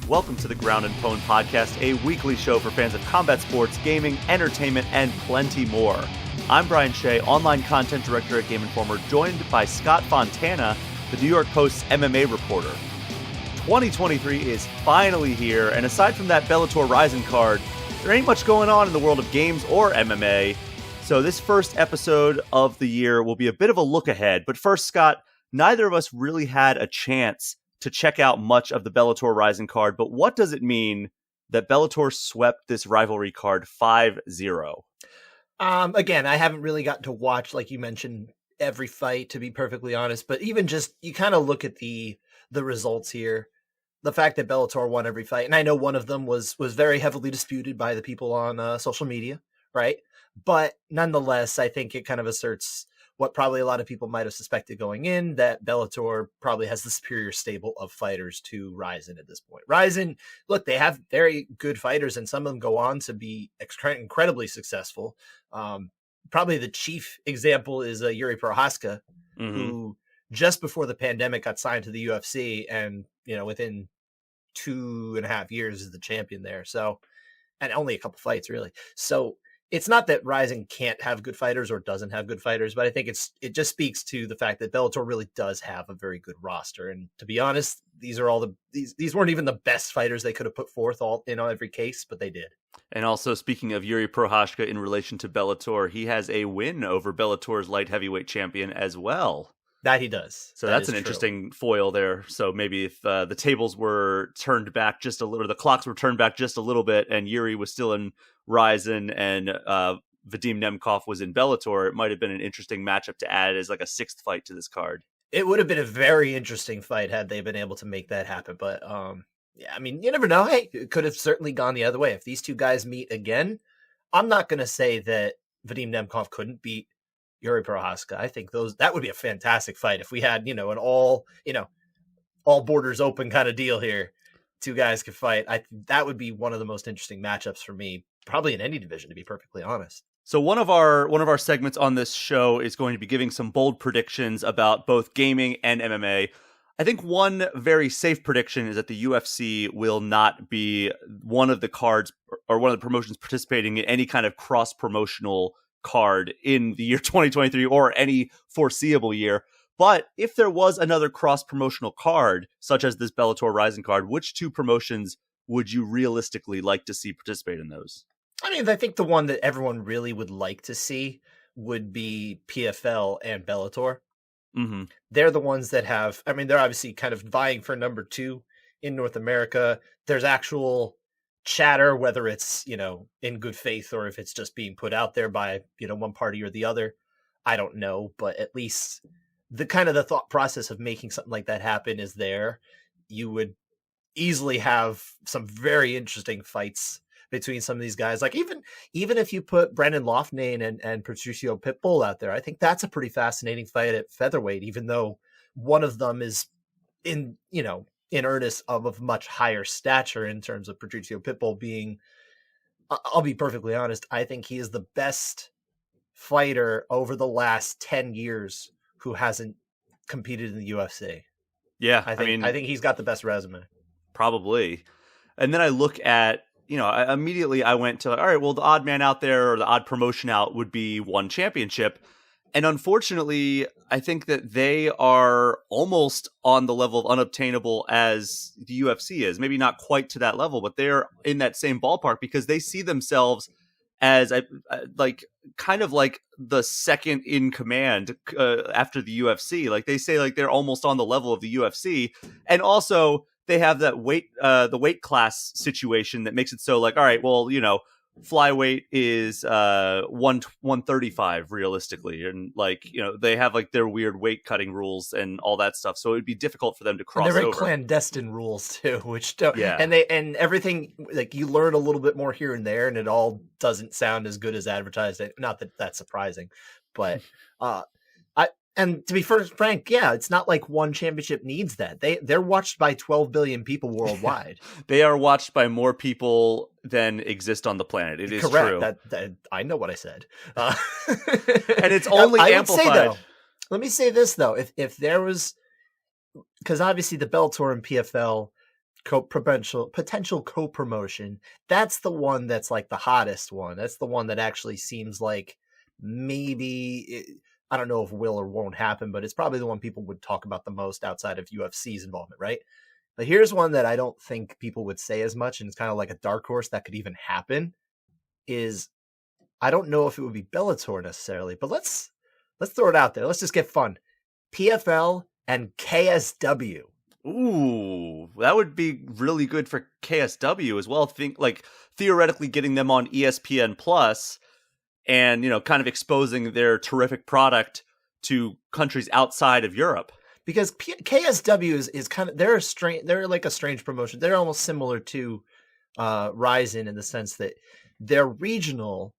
Welcome to the Ground Pwned podcast, a weekly show for fans of combat sports, gaming, entertainment, and plenty more. I'm Brian Shea, online content director at Game Informer, joined by Scott Fontana, the New York Post's MMA reporter. 2023 is finally here, and aside from that Bellator Rising card, there ain't much going on in the world of games or MMA. So this first episode of the year will be a bit of a look ahead. But first, Scott, neither of us really had a chance to check out much of the Bellator Rising card, but what does it mean that Bellator swept this rivalry card 5-0? Again, I haven't really gotten to watch, like you mentioned, every fight, to be perfectly honest, but even just, you kind of look at the results here, the fact that Bellator won every fight, and I know one of them was very heavily disputed by the people on social media, right? But nonetheless, I think it kind of asserts what probably a lot of people might have suspected going in, that Bellator probably has the superior stable of fighters to Rizin at this point. Rizin, look, they have very good fighters, and some of them go on to be incredibly successful. Probably the chief example is Yuri Prohaska, who just before the pandemic got signed to the UFC, and within 2.5 years is the champion there. So, and only a couple fights really. So it's not that Rising can't have good fighters or doesn't have good fighters, but I think it just speaks to the fact that Bellator really does have a very good roster. And to be honest, these weren't even the best fighters they could have put forth all in every case, but they did. And also, speaking of Yuri Prohaska in relation to Bellator, he has a win over Bellator's light heavyweight champion as well. That he does. So that's an interesting foil there. So maybe if the tables were turned back just a little, or the clocks were turned back just a little bit, and Yuri was still in Rizin and Vadim Nemkov was in Bellator, it might have been an interesting matchup to add as like a sixth fight to this card. It would have been a very interesting fight had they been able to make that happen. But yeah, I mean, you never know. Hey, it could have certainly gone the other way. If these two guys meet again, I'm not going to say that Vadim Nemkov couldn't beat Yuri Prohaska. I think that would be a fantastic fight if we had, an all borders open kind of deal here. Two guys could fight. That would be one of the most interesting matchups for me, probably in any division, to be perfectly honest. So one of our segments on this show is going to be giving some bold predictions about both gaming and MMA. I think one very safe prediction is that the UFC will not be one of the cards or one of the promotions participating in any kind of cross-promotional card in the year 2023 or any foreseeable year. But if there was another cross-promotional card, such as this Bellator Rising card, which two promotions would you realistically like to see participate in those? I mean, I think the one that everyone really would like to see would be PFL and Bellator. Mm-hmm. They're the ones that have, I mean, they're obviously kind of vying for number 2 in North America. There's actual chatter, whether it's, in good faith or if it's just being put out there by, one party or the other. I don't know, but at least the thought process of making something like that happen is there. You would easily have some very interesting fights between some of these guys. Like even if you put Brendan Loughnane and Patricio Pitbull out there, I think that's a pretty fascinating fight at featherweight, even though one of them is in earnest of much higher stature in terms of Patricio Pitbull being, I'll be perfectly honest, I think he is the best fighter over the last 10 years who hasn't competed in the UFC. Yeah, I think he's got the best resume. Probably. And then I look at, immediately I went to, all right, well, the odd man out there or the odd promotion out would be one championship. And unfortunately, I think that they are almost on the level of unobtainable as the UFC is. Maybe not quite to that level, but they're in that same ballpark because they see themselves as kind of like the second in command after the UFC. Like they say, like they're almost on the level of the UFC, and also they have that the weight class situation that makes it so like, all right, well, flyweight is 135 realistically, and they have like their weird weight cutting rules and all that stuff, so it would be difficult for them to cross over. They're very clandestine rules too, which don't, yeah, and everything, like you learn a little bit more here and there, and it all doesn't sound as good as advertised. Not that that's surprising, but and to be frank, yeah, it's not like one championship needs that. They're watched by 12 billion people worldwide. They are watched by more people than exist on the planet. It is correct. True. That I know what I said. And it's only amplified. Would say, though, let me say this though: if there was, because obviously the Bellator and PFL potential co-promotion. That's the one that's like the hottest one. That's the one that actually seems like I don't know if will or won't happen, but it's probably the one people would talk about the most outside of UFC's involvement, right? But here's one that I don't think people would say as much, and it's kind of like a dark horse that could even happen. Is I don't know if it would be Bellator necessarily, but let's throw it out there. Let's just get fun. PFL and KSW. Ooh, that would be really good for KSW as well. Think like theoretically getting them on ESPN Plus and, kind of exposing their terrific product to countries outside of Europe. Because KSW is kind of they're like a strange promotion. They're almost similar to Ryzen in the sense that they're regional,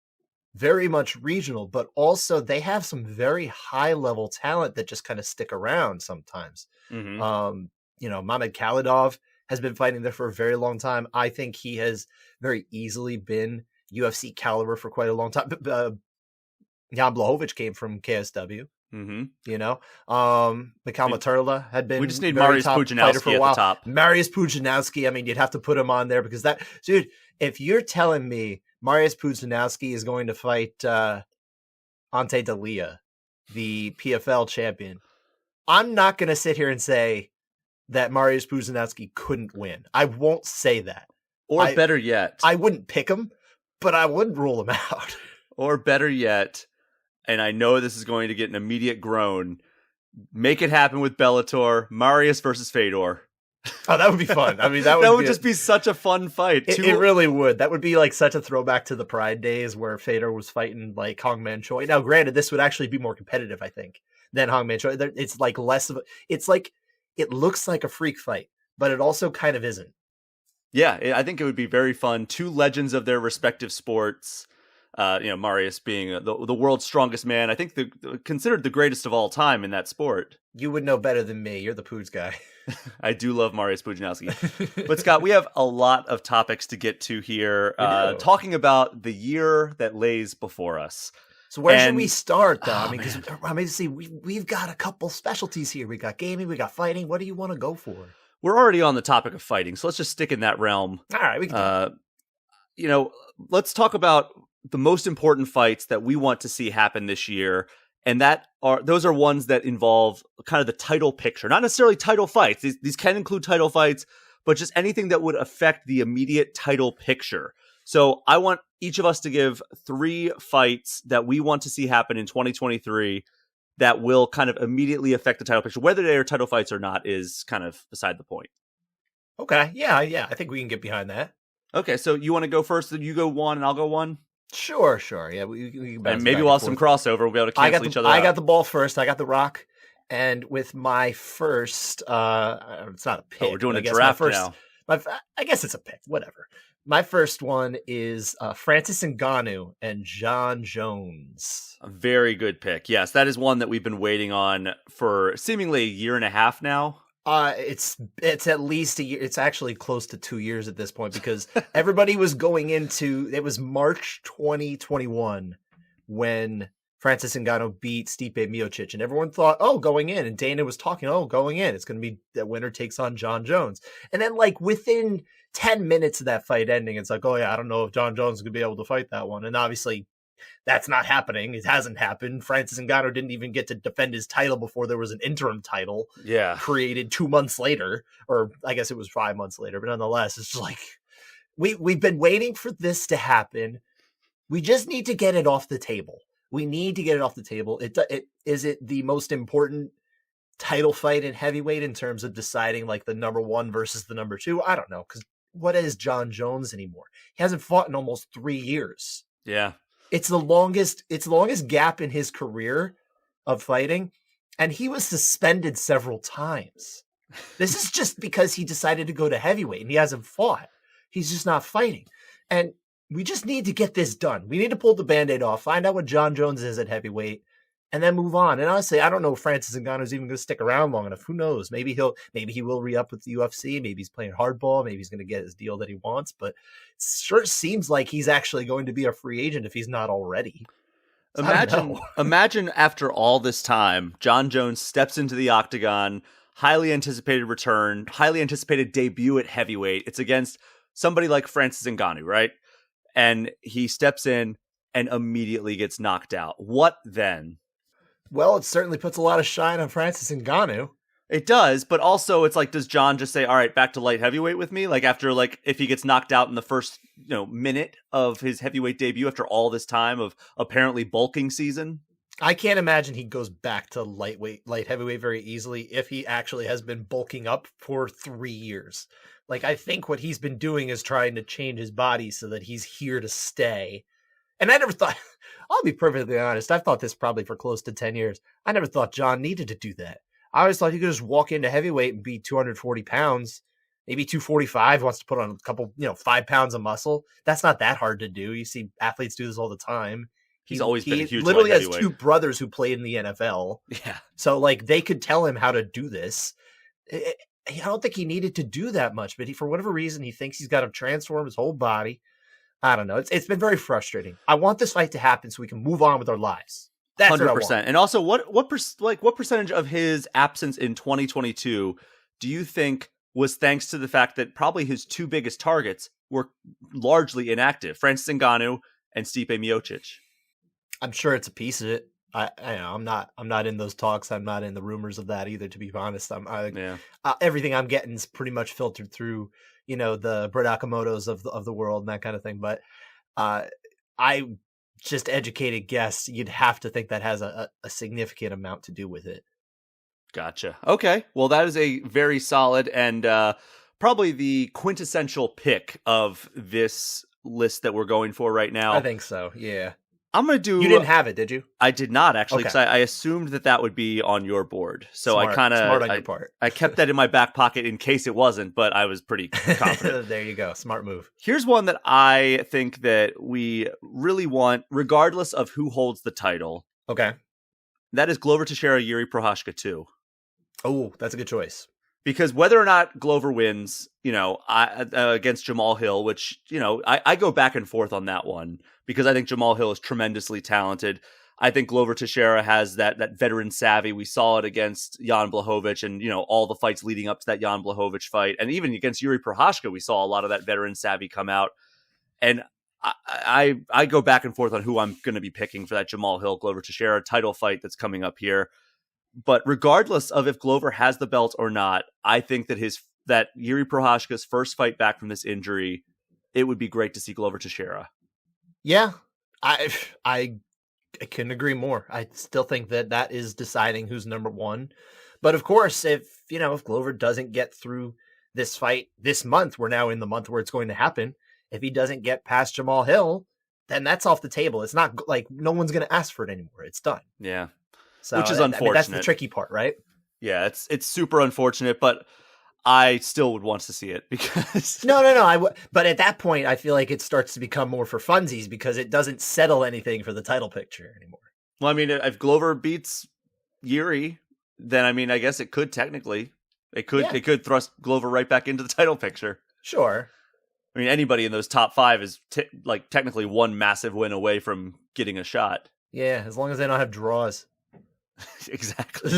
very much regional, but also they have some very high level talent that just kind of stick around sometimes. Mm-hmm. Mamed Khalidov has been fighting there for a very long time. I think he has very easily been UFC caliber for quite a long time. Jan Blachowicz came from KSW. Mm-hmm. Mikhail Materla had been. We just need Mariusz Pudzianowski at the top. Mariusz Pudzianowski. I mean, you'd have to put him on there because dude. If you're telling me Mariusz Pudzianowski is going to fight Ante Dalia, the PFL champion, I'm not going to sit here and say that Mariusz Pudzianowski couldn't win. I won't say that. Or better yet, I wouldn't pick him, but I wouldn't rule him out. Or better yet, and I know this is going to get an immediate groan, make it happen with Bellator, Mariusz versus Fedor. Oh, that would be fun. I mean, that would just be such a fun fight. It really would. That would be like such a throwback to the Pride days where Fedor was fighting like Hongman Choi. Now, granted, this would actually be more competitive, I think, than Hongman Choi. It's like less of it's like it looks like a freak fight, but it also kind of isn't. Yeah, I think it would be very fun. Two legends of their respective sports. Mariusz being the world's strongest man. I think considered the greatest of all time in that sport. You would know better than me. You're the Poods guy. I do love Mariusz Pudzianowski. But Scott, we have a lot of topics to get to here. Talking about the year that lays before us. So where should we start, though? See, we've got a couple specialties here. We got gaming, we got fighting. What do you want to go for? We're already on the topic of fighting, so let's just stick in that realm. All right, we can. Let's talk about the most important fights that we want to see happen this year. And those are ones that involve kind of the title picture, not necessarily title fights. These can include title fights, but just anything that would affect the immediate title picture. So I want each of us to give 3 fights that we want to see happen in 2023 that will kind of immediately affect the title picture. Whether they are title fights or not is kind of beside the point. Okay. Yeah. I think we can get behind that. Okay. So you want to go first? Then you go 1 and I'll go 1? Sure. Yeah, we and maybe we'll have some crossover. We'll be able to cancel each other out. I got the ball first. I got the rock. And with my first, it's not a pick. Oh, we're doing a draft now. I guess it's a pick. Whatever. My first one is Francis Ngannou and Jon Jones. A very good pick. Yes, that is one that we've been waiting on for seemingly a year and a half now. It's at least a year. It's actually close to 2 years at this point because everybody was going into it was March 2021 when Francis Ngannou beat Stipe Miocic, and everyone thought, going in, and Dana was talking, going in, it's going to be the winner takes on Jon Jones, and then like within 10 minutes of that fight ending, it's like, I don't know if Jon Jones is going to be able to fight that one, and obviously that's not happening. It hasn't happened. Francis Ngannou didn't even get to defend his title before there was an interim title created 2 months later, or I guess it was 5 months later. But nonetheless, it's just like we've been waiting for this to happen. We just need to get it off the table. We need to get it off the table. Is it the most important title fight in heavyweight in terms of deciding like the number 1 versus the number 2? I don't know, because what is Jon Jones anymore? He hasn't fought in almost 3 years. Yeah. It's the longest gap in his career of fighting, and he was suspended several times. This is just because he decided to go to heavyweight and he hasn't fought. He's just not fighting. And we just need to get this done. We need to pull the Band-Aid off, find out what Jon Jones is at heavyweight, and then move on. And honestly, I don't know if Francis Ngannou is even going to stick around long enough. Who knows? Maybe he will re-up with the UFC. Maybe he's playing hardball. Maybe he's going to get his deal that he wants. But it sure seems like he's actually going to be a free agent if he's not already. So imagine after all this time, Jon Jones steps into the octagon, highly anticipated return, highly anticipated debut at heavyweight. It's against somebody like Francis Ngannou, right? And he steps in and immediately gets knocked out. What then? Well, it certainly puts a lot of shine on Francis Ngannou. It does, but also it's like, does John just say, all right, back to light heavyweight with me? Like after, like, if he gets knocked out in the first, minute of his heavyweight debut after all this time of apparently bulking season? I can't imagine he goes back to light heavyweight very easily if he actually has been bulking up for 3 years. Like, I think what he's been doing is trying to change his body so that he's here to stay. And I never thought, I'll be perfectly honest, I've thought this probably for close to 10 years. I never thought John needed to do that. I always thought he could just walk into heavyweight and be 240 pounds, maybe 245, wants to put on a couple, 5 pounds of muscle. That's not that hard to do. You see athletes do this all the time. He's always been a huge literally light has heavyweight. 2 brothers who played in the NFL. Yeah. So, like, they could tell him how to do this. I don't think he needed to do that much, but for whatever reason, he thinks he's got to transform his whole body. I don't know. It's been very frustrating. I want this fight to happen so we can move on with our lives. That's 100%. What I want. And also, what percentage of his absence in 2022 do you think was thanks to the fact that probably his 2 biggest targets were largely inactive, Francis Ngannou and Stipe Miocic? I'm sure it's a piece of it. I'm not in those talks. I'm not in the rumors of that either, to be honest. Everything I'm getting is pretty much filtered through, the Brett Akamotos of the world and that kind of thing. But I just educated guess, you'd have to think that has a significant amount to do with it. Gotcha. Okay. Well, that is a very solid and probably the quintessential pick of this list that we're going for right now. I think so. Yeah. I'm going to do... You didn't have it, did you? I did not, actually, because I assumed that would be on your board. So smart, I kind of... Smart on your part. I kept that in my back pocket in case it wasn't, but I was pretty confident. There you go. Smart move. Here's one that I think that we really want, regardless of who holds the title. Okay. That is Glover Teixeira, Yuri Prochazka 2. Oh, that's a good choice. Because whether or not Glover wins, against Jamal Hill, which, I go back and forth on that one because I think Jamal Hill is tremendously talented. I think Glover Teixeira has that veteran savvy. We saw it against Jan Blachowicz and, all the fights leading up to that Jan Blachowicz fight. And even against Yuri Prochazka, we saw a lot of that veteran savvy come out. And I go back and forth on who I'm going to be picking for that Jamal Hill Glover Teixeira title fight that's coming up here. But regardless of if Glover has the belt or not, I think that Yuri Prochazka's first fight back from this injury, it would be great to see Glover Teixeira. Yeah, I couldn't agree more. I still think that is deciding who's number one. But of course, if Glover doesn't get through this fight this month, we're now in the month where it's going to happen. If he doesn't get past Jamal Hill, then that's off the table. It's not like no one's going to ask for it anymore. It's done. Yeah. So, which is unfortunate. That's the tricky part, right? Yeah, it's super unfortunate, but I still would want to see it because no. But at that point, I feel like it starts to become more for funsies because it doesn't settle anything for the title picture anymore. Well, I mean, if Glover beats Yuri, then I guess it could technically, it could thrust Glover right back into the title picture. Sure. I mean, anybody in those top 5 is technically one massive win away from getting a shot. Yeah, as long as they don't have draws. Exactly.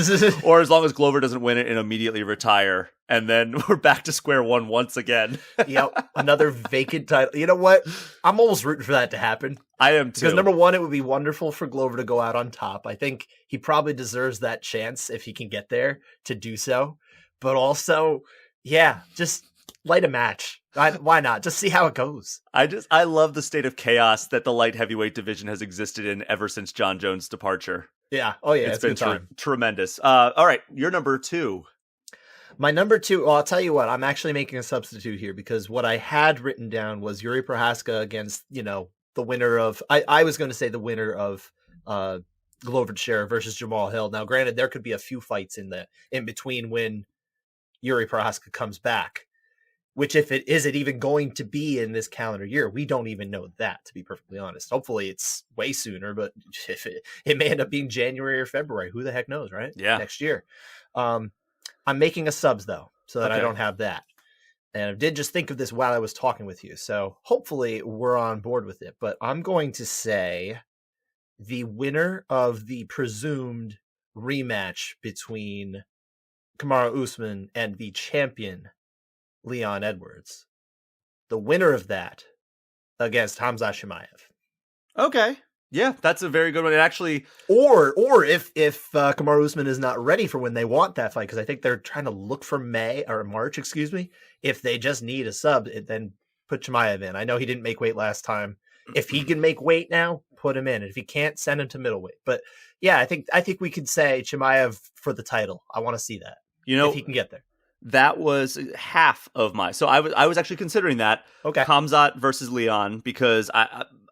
Or as long as Glover doesn't win it and immediately retire, and then we're back to square one once again. Yep, another vacant title. You know what? I'm almost rooting for that to happen. I am too. Because number one, it would be wonderful for Glover to go out on top. I think he probably deserves that chance if he can get there to do so. But also, yeah, just light a match. Why not? Just see how it goes. I love the state of chaos that the light heavyweight division has existed in ever since John Jones' departure. Yeah. Oh, yeah. It's been tremendous. All right. Your number 2. My number 2. Well, I'll tell you what. I'm actually making a substitute here because what I had written down was Yuri Prochazka against, the winner of. I was going to say the winner of Glover Teixeira versus Jamal Hill. Now, granted, there could be a few fights in between when Yuri Prochazka comes back. Which, if it even going to be in this calendar year, we don't even know that, to be perfectly honest. Hopefully it's way sooner, but if it may end up being January or February. Who the heck knows, right? Yeah. Next year. I'm making a subs, though, so that okay. I don't have that. And I did just think of this while I was talking with you, so hopefully we're on board with it. But I'm going to say the winner of the presumed rematch between Kamaru Usman and the champion Leon Edwards. The winner of that against Khamzat Chimaev. Okay. Yeah, that's a very good one. It actually, or if Kamaru Usman is not ready for when they want that fight, because I think they're trying to look for March, excuse me. If they just need a sub, then put Chimaev in. I know he didn't make weight last time. If he can make weight now, put him in. And if he can't, send him to middleweight. But yeah, I think we could say Chimaev for the title. I want to see that. If he can get there. That was half of my. So I was actually considering that. Okay. Khamzat versus Leon, because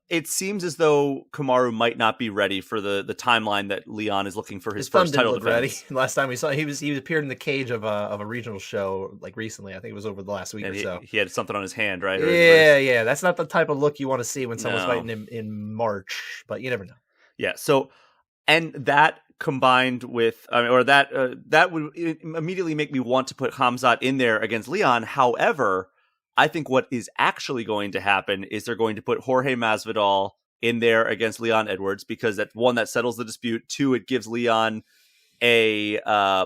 it seems as though Kamaru might not be ready for the timeline that Leon is looking for his first title defense. Ready. Last time we saw he appeared in the cage of a regional show like recently. I think it was over the last week or so. He had something on his hand, right? Yeah. That's not the type of look you want to see when someone's fighting him in March, but you never know. Yeah. So, and that combined with, that would immediately make me want to put Khamzat in there against Leon. However, I think what is actually going to happen is they're going to put Jorge Masvidal in there against Leon Edwards, because that's one, that settles the dispute. Two, it gives Leon a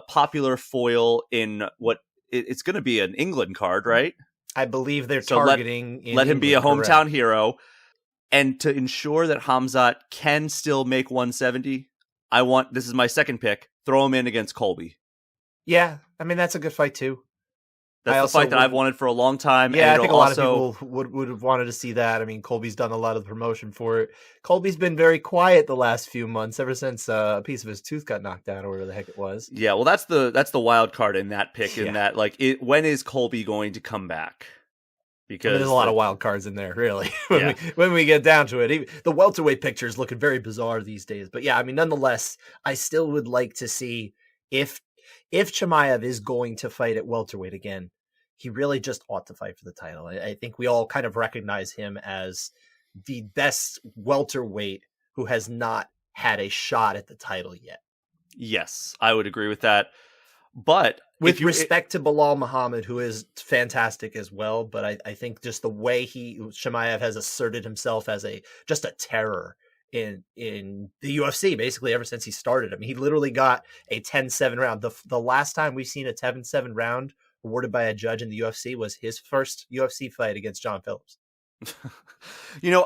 popular foil in what it's going to be an England card, right? I believe they're targeting. Let him be a hometown hero. And to ensure that Khamzat can still make 170, this is my second pick, throw him in against Colby. Yeah, I mean, that's a good fight too. That's the fight that I've wanted for a long time. Yeah, I think a lot of people would have wanted to see that. I mean, Colby's done a lot of the promotion for it. Colby's been very quiet the last few months, ever since a piece of his tooth got knocked out, or whatever the heck it was. Yeah, well, that's the wild card in that pick. In that, when is Colby going to come back? Because there's a lot of wild cards in there, really. when we get down to it, even the welterweight picture is looking very bizarre these days. But yeah, I mean, nonetheless, I still would like to see if Chimaev is going to fight at welterweight again. He really just ought to fight for the title. I think we all kind of recognize him as the best welterweight who has not had a shot at the title yet. Yes, I would agree with that. But with respect to Bilal Muhammad, who is fantastic as well, but I think just the way Chimaev has asserted himself as just a terror in the UFC, basically ever since he started. I mean, he literally got a 10-7 round. The last time we've seen a 10-7 round awarded by a judge in the UFC was his first UFC fight against John Phillips.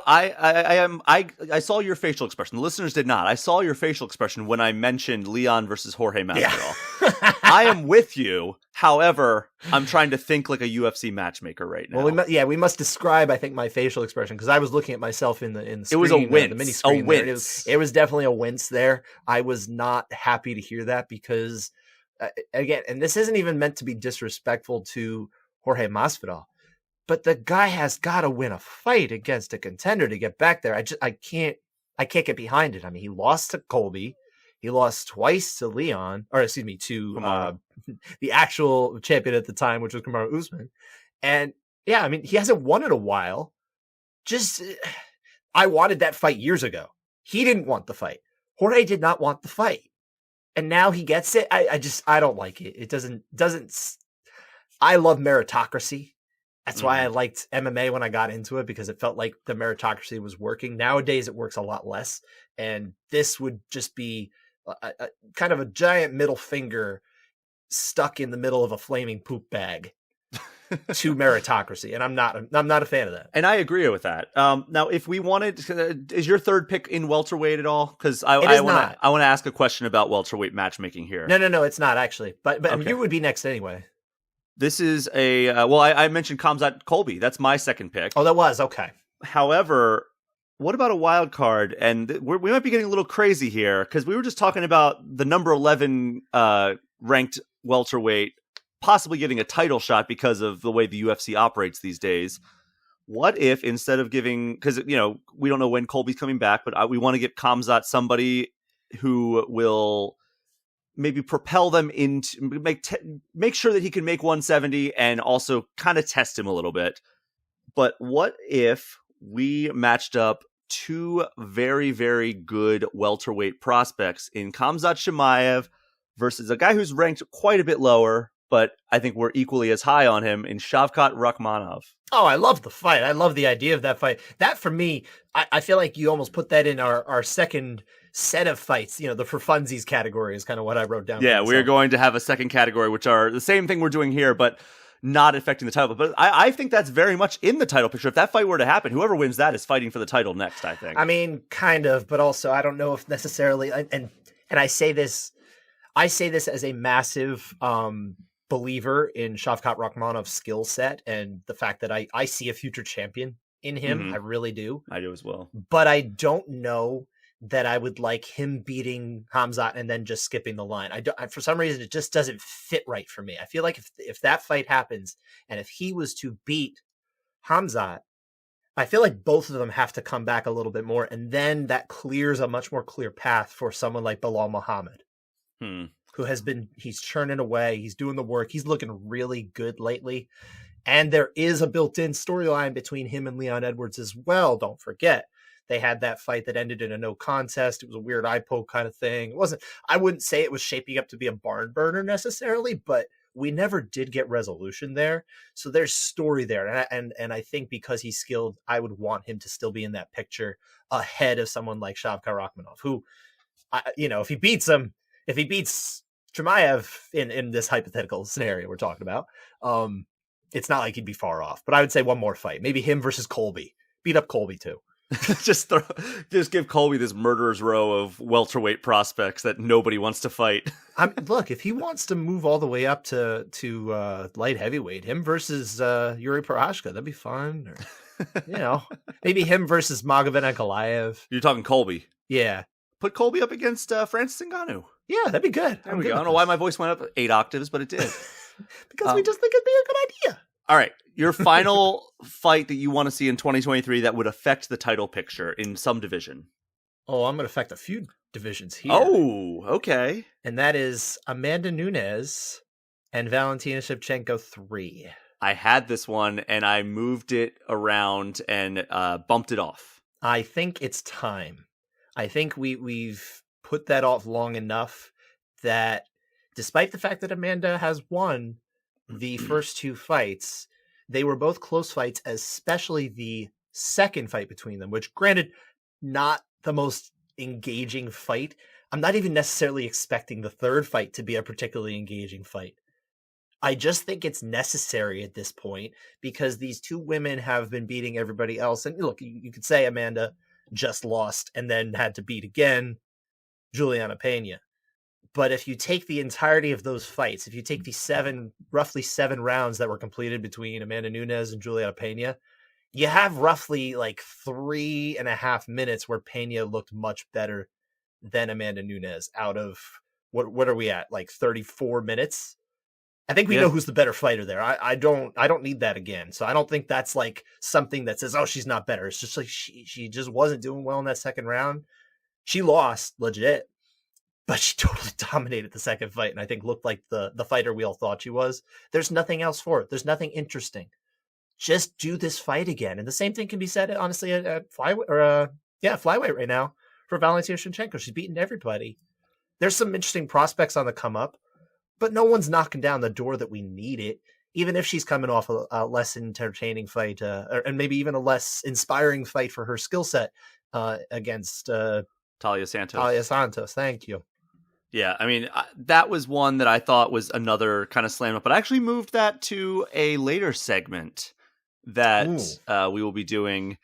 I saw your facial expression. The listeners did not. I saw your facial expression when I mentioned Leon versus Jorge Masvidal. Yeah. I am with you. However, I'm trying to think like a UFC matchmaker right now. Well, we must describe, I think, my facial expression, because I was looking at myself in the screen. It was a wince. The mini screen. A wince. It was definitely a wince there. I was not happy to hear that, because again, and this isn't even meant to be disrespectful to Jorge Masvidal, but the guy has got to win a fight against a contender to get back there. I can't get behind it. I mean, he lost to Colby. He lost twice to Leon, to the actual champion at the time, which was Kamaru Usman. And yeah, I mean, he hasn't won in a while. I wanted that fight years ago. He didn't want the fight. Jorge did not want the fight. And now he gets it. I don't like it. It doesn't, I love meritocracy. That's why I liked MMA when I got into it, because it felt like the meritocracy was working. Nowadays, it works a lot less. And this would just be a kind of a giant middle finger stuck in the middle of a flaming poop bag to meritocracy. And I'm not a fan of that. And I agree with that. Now, if we wanted, is your third pick in welterweight at all? Because I want to ask a question about welterweight matchmaking here. No, it's not actually. But okay. You would be next anyway. This is I mentioned Khamzat Colby. That's my second pick. Oh, that was? Okay. However, what about a wild card? And we might be getting a little crazy here, because we were just talking about the number 11 ranked welterweight possibly getting a title shot because of the way the UFC operates these days. What if, instead of giving, because we don't know when Colby's coming back, but we want to give Khamzat somebody who will maybe propel them into make sure that he can make 170 and also kind of test him a little bit. But what if we matched up two very, very good welterweight prospects in Khamzat Chimaev versus a guy who's ranked quite a bit lower, but I think we're equally as high on him in Shavkat Rakhmonov. Oh, I love the fight. I love the idea of that fight. That, for me, I feel like you almost put that in our second set of fights. The for funsies category is kind of what I wrote down. Yeah, we're going to have a second category, which are the same thing we're doing here, but not affecting the title. But I think that's very much in the title picture. If that fight were to happen, whoever wins that is fighting for the title next, I think. I mean, kind of, but also I don't know if necessarily, and I say this as a massive believer in Shavkat Rakhmonov's skill set and the fact that I see a future champion in him. Mhm. I really do. I do as well. But I don't know that I would like him beating Khamzat and then just skipping the line. For some reason, it just doesn't fit right for me. I feel like if that fight happens and if he was to beat Khamzat, I feel like both of them have to come back a little bit more, and then that clears a much more clear path for someone like Bilal Muhammad. Who he's churning away, he's doing the work, he's looking really good lately. And there is a built-in storyline between him and Leon Edwards as well. Don't forget, they had that fight that ended in a no contest. It was a weird eye poke kind of thing. I wouldn't say it was shaping up to be a barn burner necessarily, but we never did get resolution there. So there's story there. And I think because he's skilled, I would want him to still be in that picture ahead of someone like Shavkat Rakhmonov, who, if he beats Chimaev in this hypothetical scenario we're talking about, it's not like he'd be far off. But I would say one more fight, maybe him versus Colby. Beat up Colby too. just give Colby this murderer's row of welterweight prospects that nobody wants to fight. Look, if he wants to move all the way up to light heavyweight, him versus Yuri Prohashka, that'd be fun. Or, maybe him versus Magomed Ankalaev. You're talking Colby. Yeah. Put Colby up against Francis Ngannou. Yeah, that'd be good. There we go. I don't know why my voice went up 8 octaves, but it did. Because we just think it'd be a good idea. All right. Your final fight that you want to see in 2023 that would affect the title picture in some division. Oh, I'm going to affect a few divisions here. Oh, okay. And that is Amanda Nunes and Valentina Shevchenko 3. I had this one, and I moved it around and bumped it off. I think it's time. I think we've put that off long enough that despite the fact that Amanda has won the first two fights, they were both close fights, especially the second fight between them, which, granted, not the most engaging fight. I'm not even necessarily expecting the third fight to be a particularly engaging fight. I just think it's necessary at this point because these two women have been beating everybody else. And look, you could say Amanda just lost and then had to beat again Juliana Pena. But if you take the entirety of those fights, if you take the roughly 7 rounds that were completed between Amanda Nunes and Juliana Pena, you have roughly like 3.5 minutes where Pena looked much better than Amanda Nunes out of what are we at? Like 34 minutes? I think we know who's the better fighter there. I don't need that again. So I don't think that's like something that says, oh, she's not better. It's just like she just wasn't doing well in that second round. She lost legit, but she totally dominated the second fight, and I think looked like the fighter we all thought she was. There's nothing else for it. There's nothing interesting. Just do this fight again. And the same thing can be said, honestly, at flyweight right now for Valentina Shevchenko. She's beaten everybody. There's some interesting prospects on the come up, but no one's knocking down the door that we need it. Even if she's coming off a less entertaining fight, and maybe even a less inspiring fight for her skill set against Talia Santos. Talia Santos, thank you. Yeah, I mean, that was one that I thought was another kind of slam up, but I actually moved that to a later segment that we will be doing.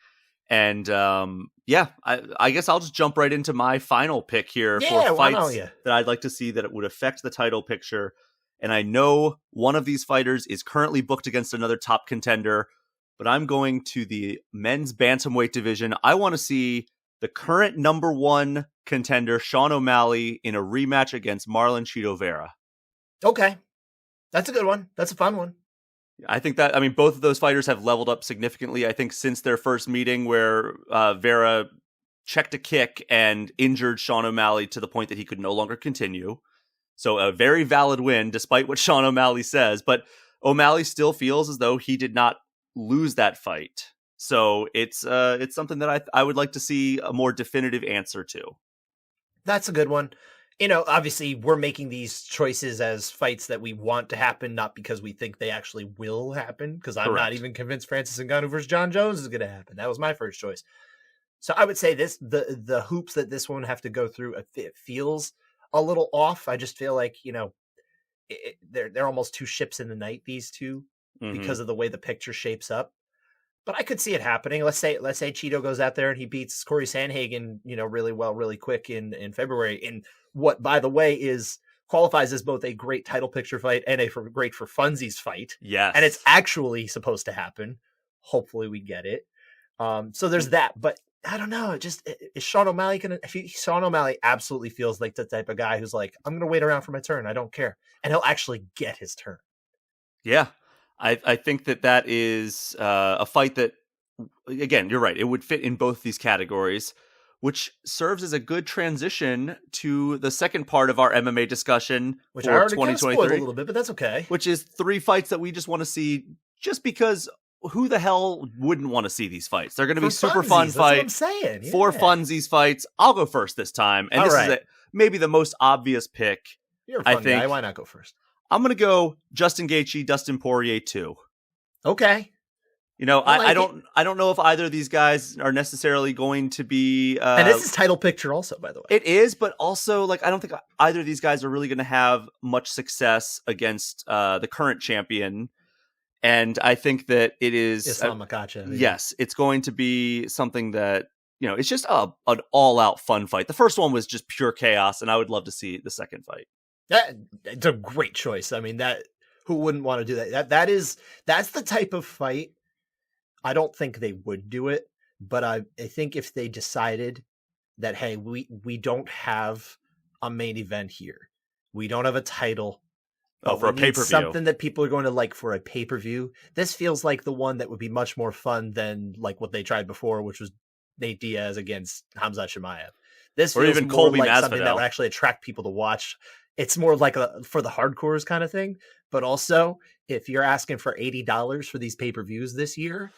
And I guess I'll just jump right into my final pick here for fights that I'd like to see that it would affect the title picture. And I know one of these fighters is currently booked against another top contender, but I'm going to the men's bantamweight division. I want to see the current number 1 contender, Sean O'Malley, in a rematch against Marlon Chito Vera. Okay. That's a good one. That's a fun one. I think that, both of those fighters have leveled up significantly. I think since their first meeting where Vera checked a kick and injured Sean O'Malley to the point that he could no longer continue. So a very valid win, despite what Sean O'Malley says. But O'Malley still feels as though he did not lose that fight. So it's something that I would like to see a more definitive answer to. That's a good one. Obviously we're making these choices as fights that we want to happen, not because we think they actually will happen. Because I'm not Correct. even convinced Francis Ngannou versus John Jones is going to happen. That was my first choice. So I would say the hoops that this one have to go through, it feels a little off. I just feel like they're almost two ships in the night, these two, Hmm. because of the way the picture shapes up. But I could see it happening. Let's say Cheeto goes out there and he beats Corey Sandhagen, really well, really quick in February. In what, by the way, qualifies as both a great title picture fight and a great for funsies fight. And it's Yes. actually supposed to happen. Hopefully we get it. So there's that. But I don't know. Is Sean O'Malley gonna? Sean O'Malley absolutely feels like the type of guy who's like, I'm gonna wait around for my turn. I don't care, and he'll actually get his turn. Yeah. I think that is a fight that, again, you're right. It would fit in both these categories, which serves as a good transition to the second part of our MMA discussion Which I for already kind of spoiled a 2023, little bit, but that's okay. which is 3 fights that we just want to see just because who the hell wouldn't want to see these fights? They're going to be super fun That's what I'm fights. saying. Yeah. 4 funsies fights. I'll go first this time. And All this right. is maybe the most obvious pick. You're a fun guy. Why not go first? I'm going to go Justin Gaethje, Dustin Poirier 2. Okay. I don't know if either of these guys are necessarily going to be. And this is title picture, also, by the way. It is, but also I don't think either of these guys are really going to have much success against the current champion. And I think that it is Islam Makhachev. Yes, it's going to be something that it's just an all-out fun fight. The first one was just pure chaos, and I would love to see the second fight. It's a great choice. I mean, who wouldn't want to do that? That's the type of fight. I don't think they would do it, but I think if they decided that, hey, we don't have a main event here, we don't have a title. For a pay-per-view, something that people are going to like for a pay-per-view. This feels like the one that would be much more fun than like what they tried before, which was Nate Diaz against Khamzat Chimaev. This or feels even more Colby like Masvidal. something that would actually attract people to watch. It's more like for the hardcores kind of thing. But also, if you're asking for $80 for these pay-per-views this year,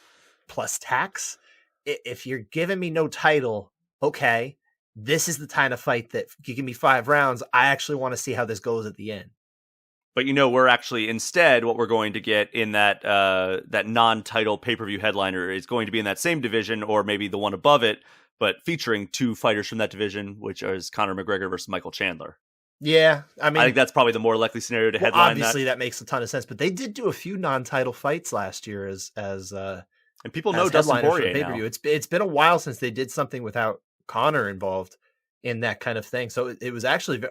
plus tax, if you're giving me no title, okay, this is the kind of fight that you give me 5 rounds. I actually want to see how this goes at the end. But we're actually instead what we're going to get in that that non-title pay-per-view headliner is going to be in that same division, or maybe the one above it, but featuring 2 fighters from that division, which is Conor McGregor versus Michael Chandler. Yeah, I think that's probably the more likely scenario to headline. Obviously, that makes a ton of sense. But they did do a few non-title fights last year as and people know Dustin Poirier pay-per-view. It's been a while since they did something without Conor involved in that kind of thing. So it was actually,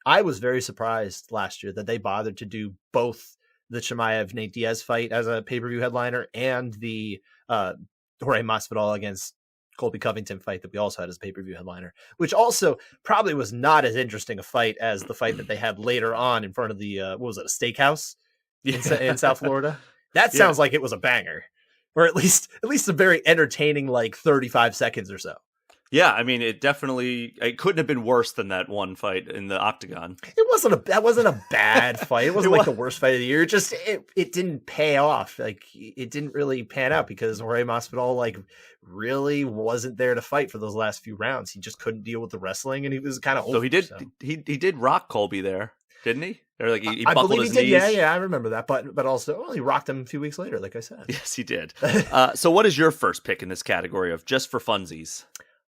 I was very surprised last year that they bothered to do both the Chimaev Nate Diaz fight as a pay-per-view headliner and the Jorge Masvidal against Colby Covington fight that we also had as a pay-per-view headliner, which also probably was not as interesting a fight as the fight that they had later on in front of the what was it, a steakhouse in South Florida. That sounds like it was a banger, or at least a very entertaining 35 seconds or so. Yeah, I mean, it couldn't have been worse than that one fight in the Octagon. That wasn't a bad fight. It wasn't the worst fight of the year. Just it didn't pay off. It didn't really pan out because Jorge Masvidal really wasn't there to fight for those last few rounds. He just couldn't deal with the wrestling, and he was kind of old. So he did rock Colby there, didn't he? Or he I buckled believe his he did. knees. Yeah, I remember that. But also, he rocked him a few weeks later, like I said. Yes, he did. So what is your first pick in this category of just for funsies?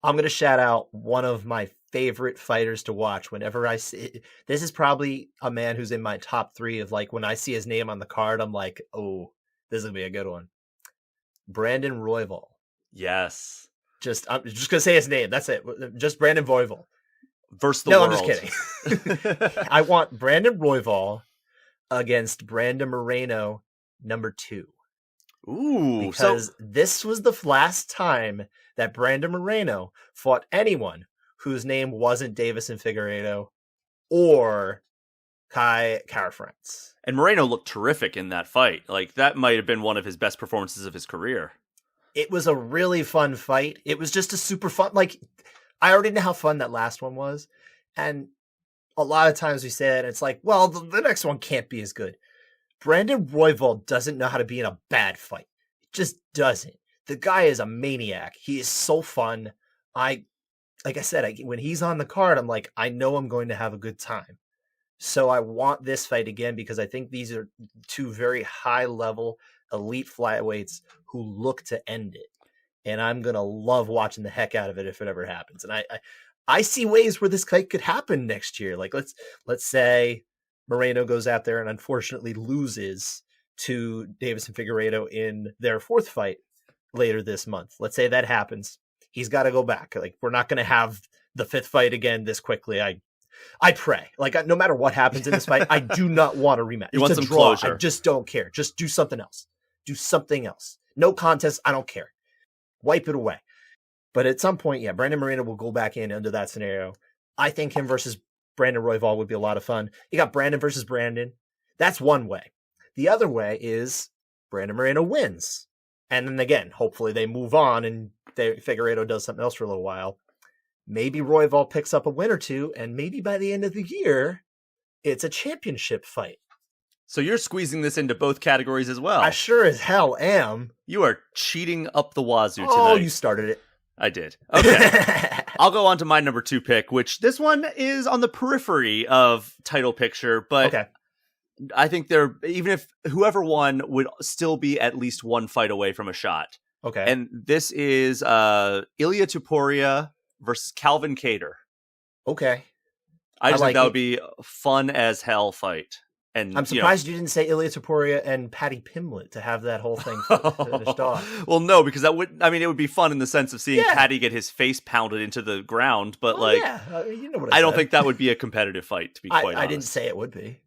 I'm going to shout out one of my favorite fighters to watch whenever I see. This is probably a man who's in my top 3 of when I see his name on the card, I'm like, oh, this is going to be a good one. Brandon Royval. Yes. I'm just going to say his name. That's it. Just Brandon Royval. Versus the world. I'm just kidding. I want Brandon Royval against Brandon Moreno, number 2. Ooh. Because this was the last time that Brandon Moreno fought anyone whose name wasn't Davison Figueiredo or Kai Kara-France. And Moreno looked terrific in that fight. That might have been one of his best performances of his career. It was a really fun fight. It was just a super fun, I already know how fun that last one was. And a lot of times we say that, and it's well, the next one can't be as good. Brandon Royval doesn't know how to be in a bad fight. It just doesn't. The guy is a maniac. He is so fun. I like I said, when he's on the card, I'm like, I know I'm going to have a good time. So I want this fight again because I think these are two very high level elite flyweights who look to end it. And I'm going to love watching the heck out of it if it ever happens. And I see ways where this fight could happen next year. Like let's say Moreno goes out there and unfortunately loses to Davis and Figueiredo in their fourth fight later this month. Let's say that happens. He's got to go back. Like, we're not going to have the fifth fight again this quickly. I pray. Like, no matter what happens in this fight, I do not want a rematch. You want some closure. I just don't care. Just do something else. Do something else. No contest. I don't care. Wipe it away. But at some point, yeah, Brandon Moreno will go back in under that scenario. I think him versus Brandon Royval would be a lot of fun. You got Brandon versus Brandon. That's one way. The other way is Brandon Moreno wins. And then again, hopefully they move on and Figueiredo does something else for a little while. Maybe Royval picks up a win or two, and maybe by the end of the year, it's a championship fight. So you're squeezing this into both categories as well. I sure as hell am. You are cheating up the wazoo tonight. Oh, you started it. I did. Okay. I'll go on to my number 2 pick, which this one is on the periphery of title picture, but okay. I think even if whoever won would still be at least one fight away from a shot. Okay. And this is Ilia Topuria versus Calvin Kattar. Okay. I just think that would be a fun as hell fight. And I'm surprised you didn't say Ilia Topuria and Paddy Pimblett to have that whole thing finished off. Well, no, because it would be fun in the sense of seeing Paddy get his face pounded into the ground, but you know what I don't think that would be a competitive fight, to be quite honest. I didn't say it would be.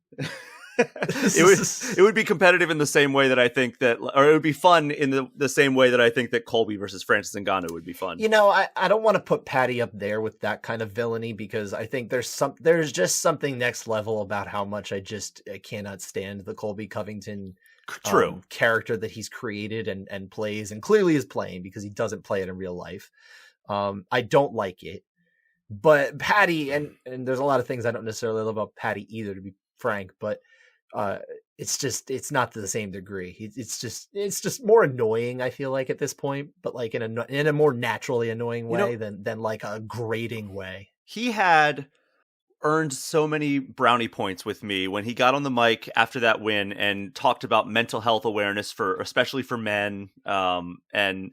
It would be competitive in the same way that I think that, or it would be fun in the same way that I think that Colby versus Francis Ngannou would be fun. You know, I don't want to put Paddy up there with that kind of villainy because I think there's just something next level about how much I cannot stand the Colby Covington character that he's created and plays and clearly is playing because he doesn't play it in real life. I don't like it, but Paddy and there's a lot of things I don't necessarily love about Paddy either, to be frank, but it's not to the same degree. It's just more annoying, I feel like, at this point, but like in a more naturally annoying way than like a grating way. He had earned so many brownie points with me when he got on the mic after that win and talked about mental health awareness especially for men, and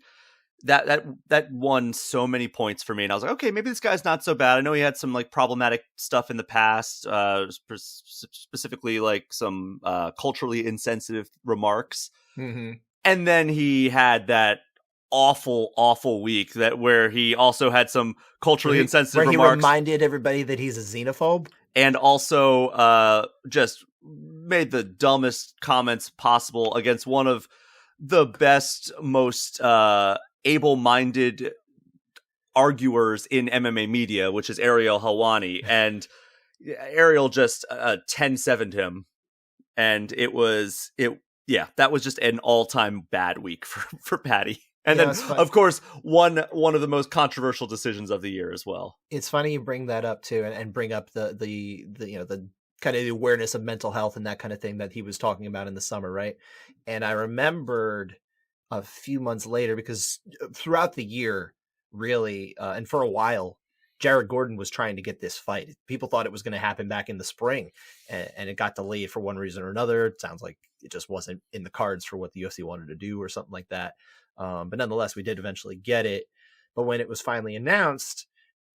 that won so many points for me, and I was like, okay, maybe this guy's not so bad. I know he had some like problematic stuff in the past, specifically like some culturally insensitive remarks. Mm-hmm. And then he had that awful week where he also had some culturally insensitive remarks. Where he reminded everybody that he's a xenophobe, and also just made the dumbest comments possible against one of the best, most able-minded arguers in MMA media, which is Ariel Helwani, and Ariel just 10-7'd him, and that was just an all-time bad week for Paddy. And then, of course, one of the most controversial decisions of the year as well. It's funny you bring that up too, and bring up the kind of the awareness of mental health and that kind of thing that he was talking about in the summer, right? And I remembered a few months later, because throughout the year, really, and for a while, Jared Gordon was trying to get this fight. People thought it was going to happen back in the spring, and it got delayed for one reason or another. It sounds like it just wasn't in the cards for what the UFC wanted to do or something like that. But nonetheless, we did eventually get it. But when it was finally announced,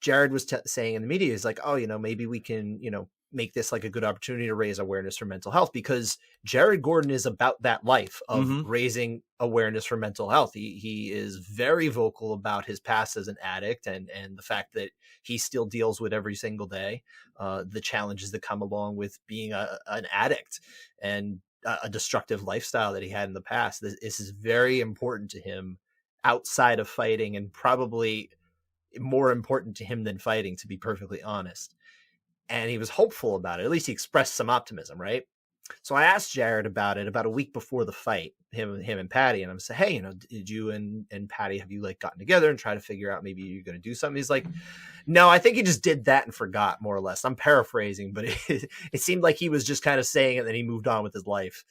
Jared was saying in the media, he's like, oh, maybe we can, make this like a good opportunity to raise awareness for mental health, because Jared Gordon is about that life of raising awareness for mental health. He is very vocal about his past as an addict and the fact that he still deals with every single day, the challenges that come along with being an addict and a destructive lifestyle that he had in the past. This is very important to him outside of fighting, and probably more important to him than fighting, to be perfectly honest. And he was hopeful about it. At least he expressed some optimism, right? So I asked Jared about it about a week before the fight, him and Paddy, and I'm saying, hey, did you and Paddy, have you like gotten together and try to figure out maybe you're going to do something? He's like, no, I think he just did that and forgot, more or less. I'm paraphrasing, but it seemed like he was just kind of saying it, and then he moved on with his life.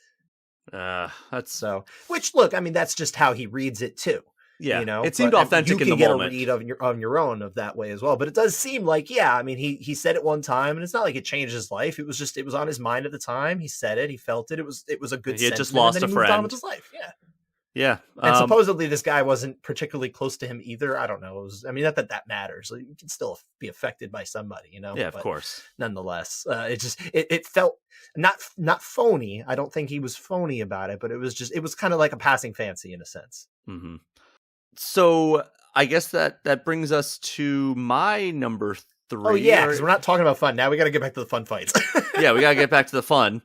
That's so. Which, look, I mean, that's just how he reads it too. Yeah, you know, it seemed but authentic you in the can get moment. a read on your own of that way as well. But it does seem like, yeah, I mean, he said it one time, and it's not like it changed his life. It was on his mind at the time. He said it, he felt it. It was a good He had just sentiment, and lost then a he moved on with friend. his life. Yeah. Yeah, And supposedly this guy wasn't particularly close to him either. I don't know. I mean, not that that matters. Like, you can still be affected by somebody, you know. yeah, of But course. nonetheless, it felt not phony. I don't think he was phony about it, but it was kind of like a passing fancy in a sense. Mm-hmm. So I guess that brings us to my number 3. Oh yeah, because we're not talking about fun now. We got to get back to the fun fights. Yeah, we gotta get back to the fun.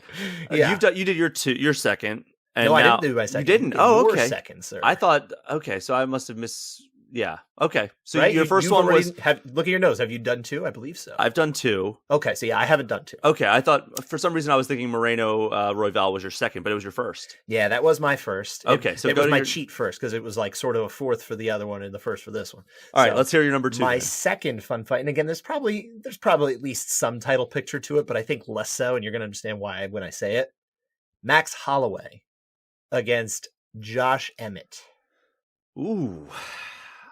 Yeah. You did your second. And no, I now, didn't do my second. You didn't? did Oh, your okay. second, sir. I thought, okay, so I must have missed. Yeah, okay. So right? your first one was. Look at your nose. Have you done 2? I believe so. I've done 2. Okay, so yeah, I haven't done 2. Okay, I thought for some reason I was thinking Moreno Royval was your second, but it was your first. Yeah, that was my first. Okay, so it was my cheat first because it was like sort of a fourth for the other one and the first for this one. All right, let's hear your number 2. My then. second fun fight, and again, there's probably at least some title picture to it, but I think less so, and you're going to understand why when I say it. Max Holloway against Josh Emmett. Ooh.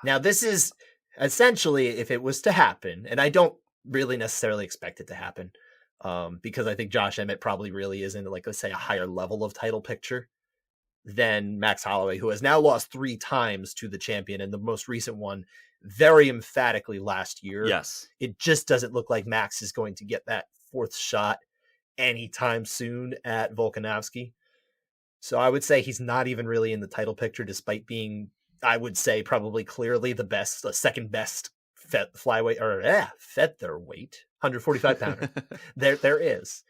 Now, this is essentially, if it was to happen, and I don't really necessarily expect it to happen, because I think Josh Emmett probably really is in, like, let's say, a higher level of title picture than Max Holloway, who has now lost 3 times to the champion, and the most recent one very emphatically last year. Yes. It just doesn't look like Max is going to get that 4th shot anytime soon at Volkanovski. So I would say he's not even really in the title picture, despite being, I would say, probably clearly the second best featherweight, 145 pounder. there is.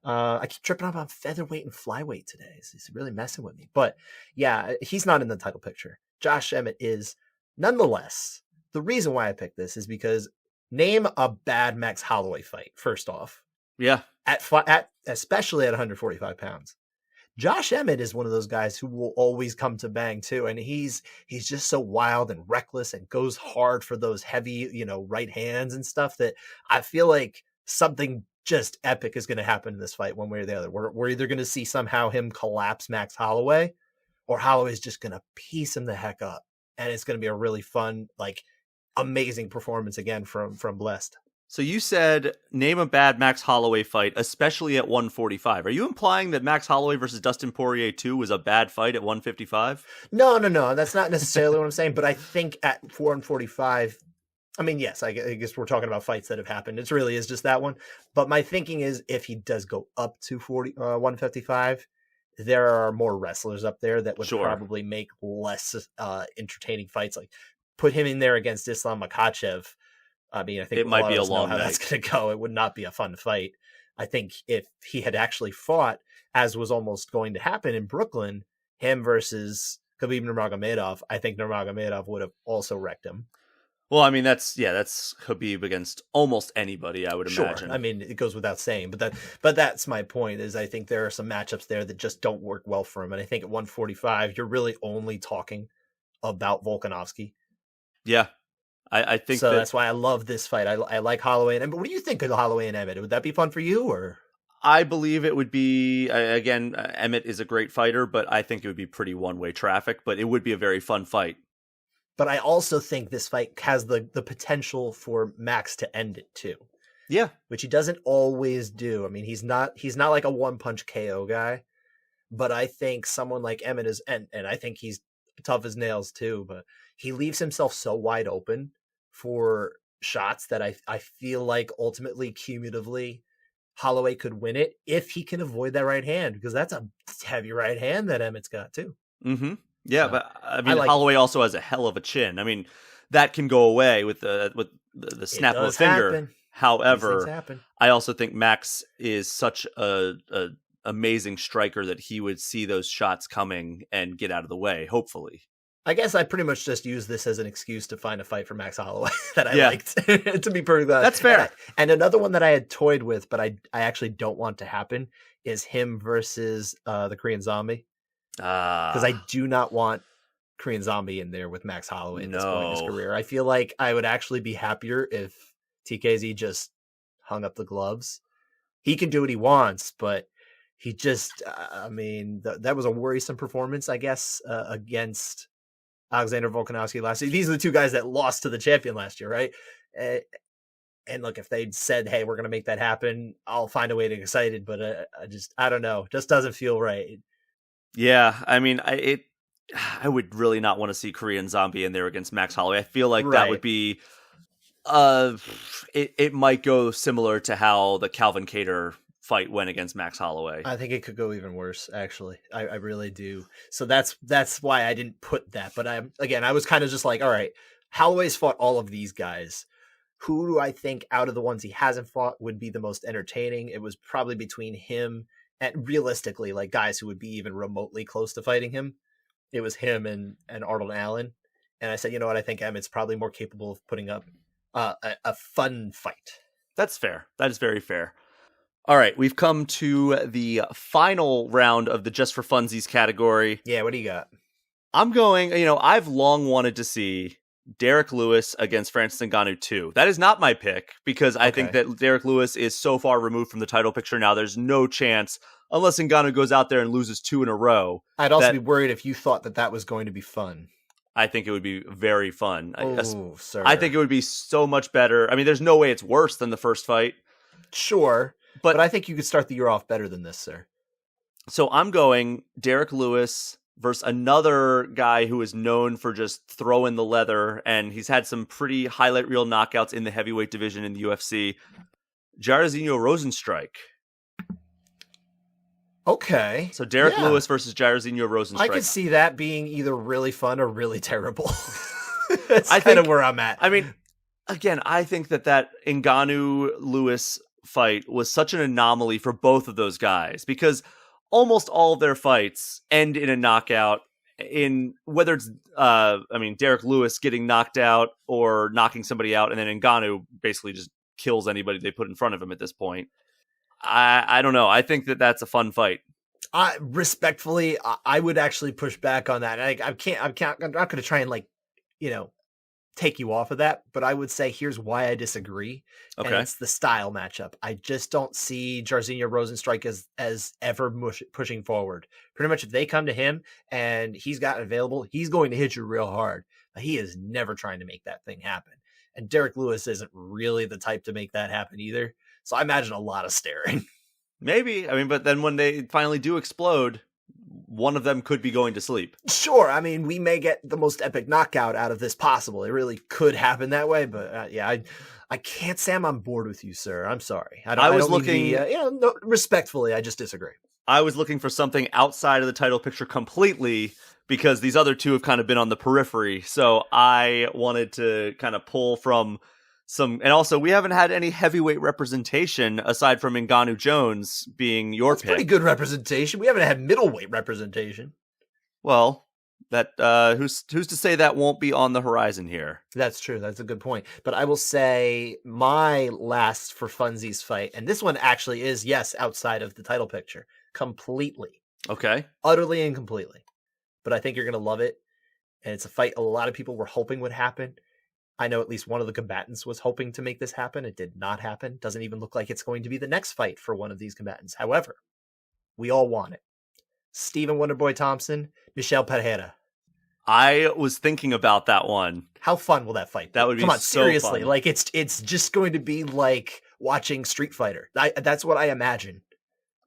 I keep tripping up on featherweight and flyweight today. It's really messing with me. But yeah, he's not in the title picture. Josh Emmett is. Nonetheless, the reason why I picked this is because name a bad Max Holloway fight, first off. Yeah. Especially at 145 pounds. Josh Emmett is one of those guys who will always come to bang too, and he's just so wild and reckless and goes hard for those heavy, right hands and stuff that I feel like something just epic is going to happen in this fight one way or the other. We're either going to see somehow him collapse Max Holloway, or Holloway's just going to piece him the heck up, and it's going to be a really fun, like, amazing performance again from Blessed. So you said name a bad Max Holloway fight, especially at 145. Are you implying that Max Holloway versus Dustin Poirier 2 was a bad fight at 155? No. That's not necessarily what I'm saying. But I think at 145, I mean, yes, I guess we're talking about fights that have happened. It really is just that one. But my thinking is if he does go up to 155, there are more wrestlers up there that would probably make less entertaining fights. Like put him in there against Islam Makhachev. I mean, I think it might be a long how night. That's going to go. It would not be a fun fight. I think if he had actually fought, as was almost going to happen in Brooklyn, him versus Khabib Nurmagomedov, I think Nurmagomedov would have also wrecked him. Well, I mean, that's Khabib against almost anybody, I would imagine. I mean, it goes without saying, but that's my point. Is I think there are some matchups there that just don't work well for him, and I think at 145, you're really only talking about Volkanovski. Yeah. I think so. That's why I love this fight. I like Holloway and Emmett. What do you think of Holloway and Emmett? Would that be fun for you, or? I believe it would be, again, Emmett is a great fighter, but I think it would be pretty one-way traffic, but it would be a very fun fight. But I also think this fight has the potential for Max to end it too. Yeah. Which he doesn't always do. I mean, he's not like a one-punch KO guy, but I think someone like Emmett is, and I think he's tough as nails too, but he leaves himself so wide open for shots that I feel like ultimately, cumulatively, Holloway could win it if he can avoid that right hand, because that's a heavy right hand that Emmett's got too. Mm-hmm. Yeah, so, but I mean, Holloway also has a hell of a chin. I mean, that can go away with the snap of a finger. Happen. However, I also think Max is such a amazing striker that he would see those shots coming and get out of the way, hopefully. I guess I pretty much just use this as an excuse to find a fight for Max Holloway that I liked, to be perfectly honest. That's fair. And another one that I had toyed with, but I actually don't want to happen, is him versus the Korean Zombie. Because I do not want Korean Zombie in there with Max Holloway at this point in his career. I feel like I would actually be happier if TKZ just hung up the gloves. He can do what he wants, but he just, that was a worrisome performance, I guess, against Alexander Volkanovski last year. These are the two guys that lost to the champion last year, right? And look, if they'd said, "Hey, we're going to make that happen," I'll find a way to get excited. But I don't know. Just doesn't feel right. Yeah, I mean, I would really not want to see Korean Zombie in there against Max Holloway. I feel like that would be, it might go similar to how the Calvin Kattar fight went against Max Holloway. I think it could go even worse, actually. I really do. So that's why I didn't put that. But I was kind of just like, all right, Holloway's fought all of these guys. Who do I think out of the ones he hasn't fought would be the most entertaining? It was probably between him and, realistically, like guys who would be even remotely close to fighting him. It was him and Arnold Allen. And I said, you know what? I think Emmett's probably more capable of putting up a fun fight. That's fair. That is very fair. All right, we've come to the final round of the Just for Funsies category. Yeah, what do you got? I'm going, I've long wanted to see Derek Lewis against Francis Ngannou 2. That is not my pick, because I think that Derek Lewis is so far removed from the title picture now, there's no chance, unless Ngannou goes out there and loses 2 in a row. I'd also be worried if you thought that was going to be fun. I think it would be very fun. Sir. I think it would be so much better. I mean, there's no way it's worse than the first fight. Sure, but I think you could start the year off better than this, sir. So I'm going Derek Lewis versus another guy who is known for just throwing the leather, and he's had some pretty highlight reel knockouts in the heavyweight division in the UFC, Jairzinho Rozenstruik. Okay. So Derek Lewis versus Jairzinho Rozenstruik. I could see that being either really fun or really terrible. That's kind of where I'm at. I mean, again, I think that Ngannou-Lewis fight was such an anomaly for both of those guys, because almost all of their fights end in a knockout, in whether it's Derek Lewis getting knocked out or knocking somebody out, and then Ngannou basically just kills anybody they put in front of him at this point. I don't know. I think that's a fun fight. Respectfully, I would actually push back on that. I'm not going to try and take you off of that, but I would say here's why I disagree. Okay. And it's the style matchup. I just don't see Jairzinho Rozenstruik as ever pushing forward. Pretty much if they come to him and he's got it available, he's going to hit you real hard. He is never trying to make that thing happen. And Derek Lewis isn't really the type to make that happen either. So I imagine a lot of staring. Maybe. I mean, but then when they finally do explode, one of them could be going to sleep. Sure. I mean, we may get the most epic knockout out of this possible. It really could happen that way. But I can't say I'm on board with you, sir. I'm sorry. Respectfully, I just disagree. I was looking for something outside of the title picture completely, because these other two have kind of been on the periphery. So I wanted to kind of pull from some, and also we haven't had any heavyweight representation aside from Ngannou Jones being your pick. Pretty good representation. We haven't had middleweight representation. Well, that who's to say that won't be on the horizon here? That's true. That's a good point. But I will say my last for funsies fight, and this one actually is, yes, outside of the title picture completely. Okay. Utterly and completely. But I think you're going to love it. And it's a fight a lot of people were hoping would happen. I know at least one of the combatants was hoping to make this happen. It did not happen. Doesn't even look like it's going to be the next fight for one of these combatants. However, we all want it. Stephen Wonderboy Thompson, Michel Pereira. I was thinking about that one. How fun will that fight be? That would be Come on, so seriously. fun. Like it's just going to be like watching Street Fighter. That's what I imagine.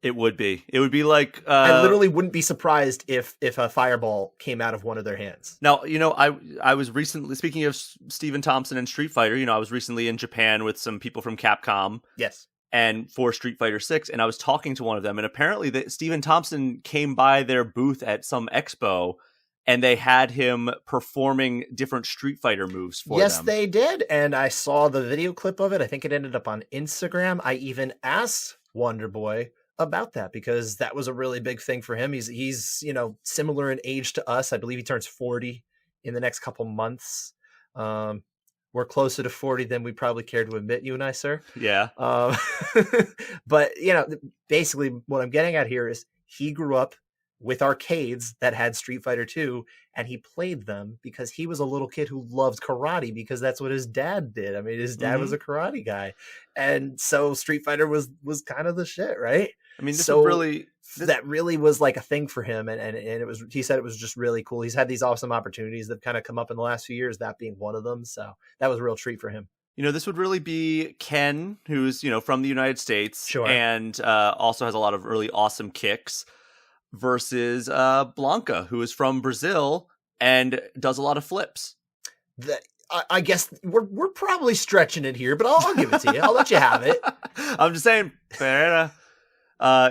It would be. It would be like... I literally wouldn't be surprised if a fireball came out of one of their hands. Now, I was recently, speaking of Stephen Thompson and Street Fighter, I was recently in Japan with some people from Capcom. Yes. And for Street Fighter 6, and I was talking to one of them, and apparently Stephen Thompson came by their booth at some expo, and they had him performing different Street Fighter moves for them. Yes, they did, and I saw the video clip of it. I think it ended up on Instagram. I even asked Wonderboy about that, because that was a really big thing for him. He's similar in age to us. I believe he turns 40 in the next couple months. We're closer to 40 than we probably care to admit, you and I, sir. Yeah. But basically what I'm getting at here is he grew up with arcades that had Street Fighter 2, and he played them because he was a little kid who loved karate, because that's what his dad did. I mean, his dad was a karate guy. And so Street Fighter was kind of the shit, right? I mean, So that really was like a thing for him. And it was, he said it was just really cool. He's had these awesome opportunities that kind of come up in the last few years, that being one of them. So that was a real treat for him. This would really be Ken, who's, from the United States. Sure. And also has a lot of really awesome kicks, versus Blanca, who is from Brazil and does a lot of flips. I guess we're probably stretching it here, but I'll give it to you. I'll let you have it. I'm just saying, Pereira,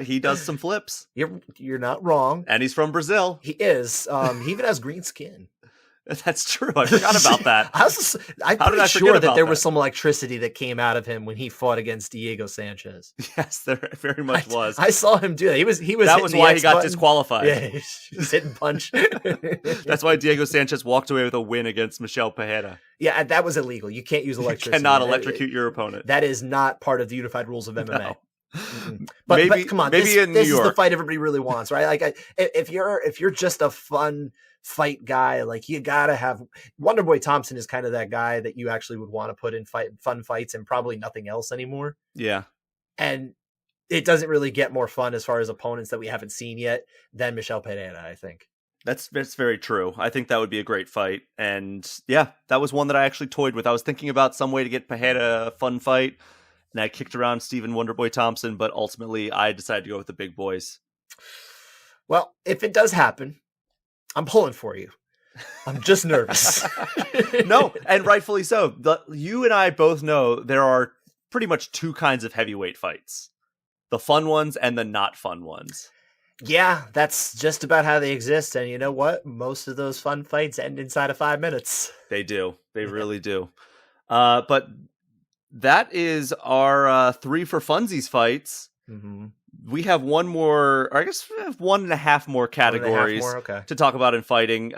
he does some flips. You're not wrong. And he's from Brazil. He is. He even has green skin. That's true. I forgot about that. I'm pretty sure that there was some electricity that came out of him when he fought against Diego Sanchez. Yes, there very much was. I saw him do that. He was. That was why he got disqualified. Yeah, he's hitting punch. That's why Diego Sanchez walked away with a win against Michel Pereira. Yeah, that was illegal. You can't use electricity. You cannot electrocute your opponent. That is not part of the unified rules of MMA. No. But come on, maybe this is the fight everybody really wants, right? Like, if you're just a fun fight guy, like, you gotta have Wonderboy Thompson is kind of that guy that you actually would want to put in fun fights and probably nothing else anymore. Yeah, and it doesn't really get more fun as far as opponents that we haven't seen yet than Michel Pereira, I think. That's very true. I think that would be a great fight, and yeah, that was one that I actually toyed with. I was thinking about some way to get Pereira a fun fight. And I kicked around Stephen Wonderboy Thompson, but ultimately I decided to go with the big boys. Well, if it does happen, I'm pulling for you. I'm just nervous. No, and rightfully so. You and I both know there are pretty much two kinds of heavyweight fights. The fun ones and the not fun ones. Yeah, that's just about how they exist. And you know what? Most of those fun fights end inside of 5 minutes. They do. They really do. But that is our 3 for funsies fights. Mm-hmm. We have one more, or I guess we have 1.5 more categories to talk about in fighting.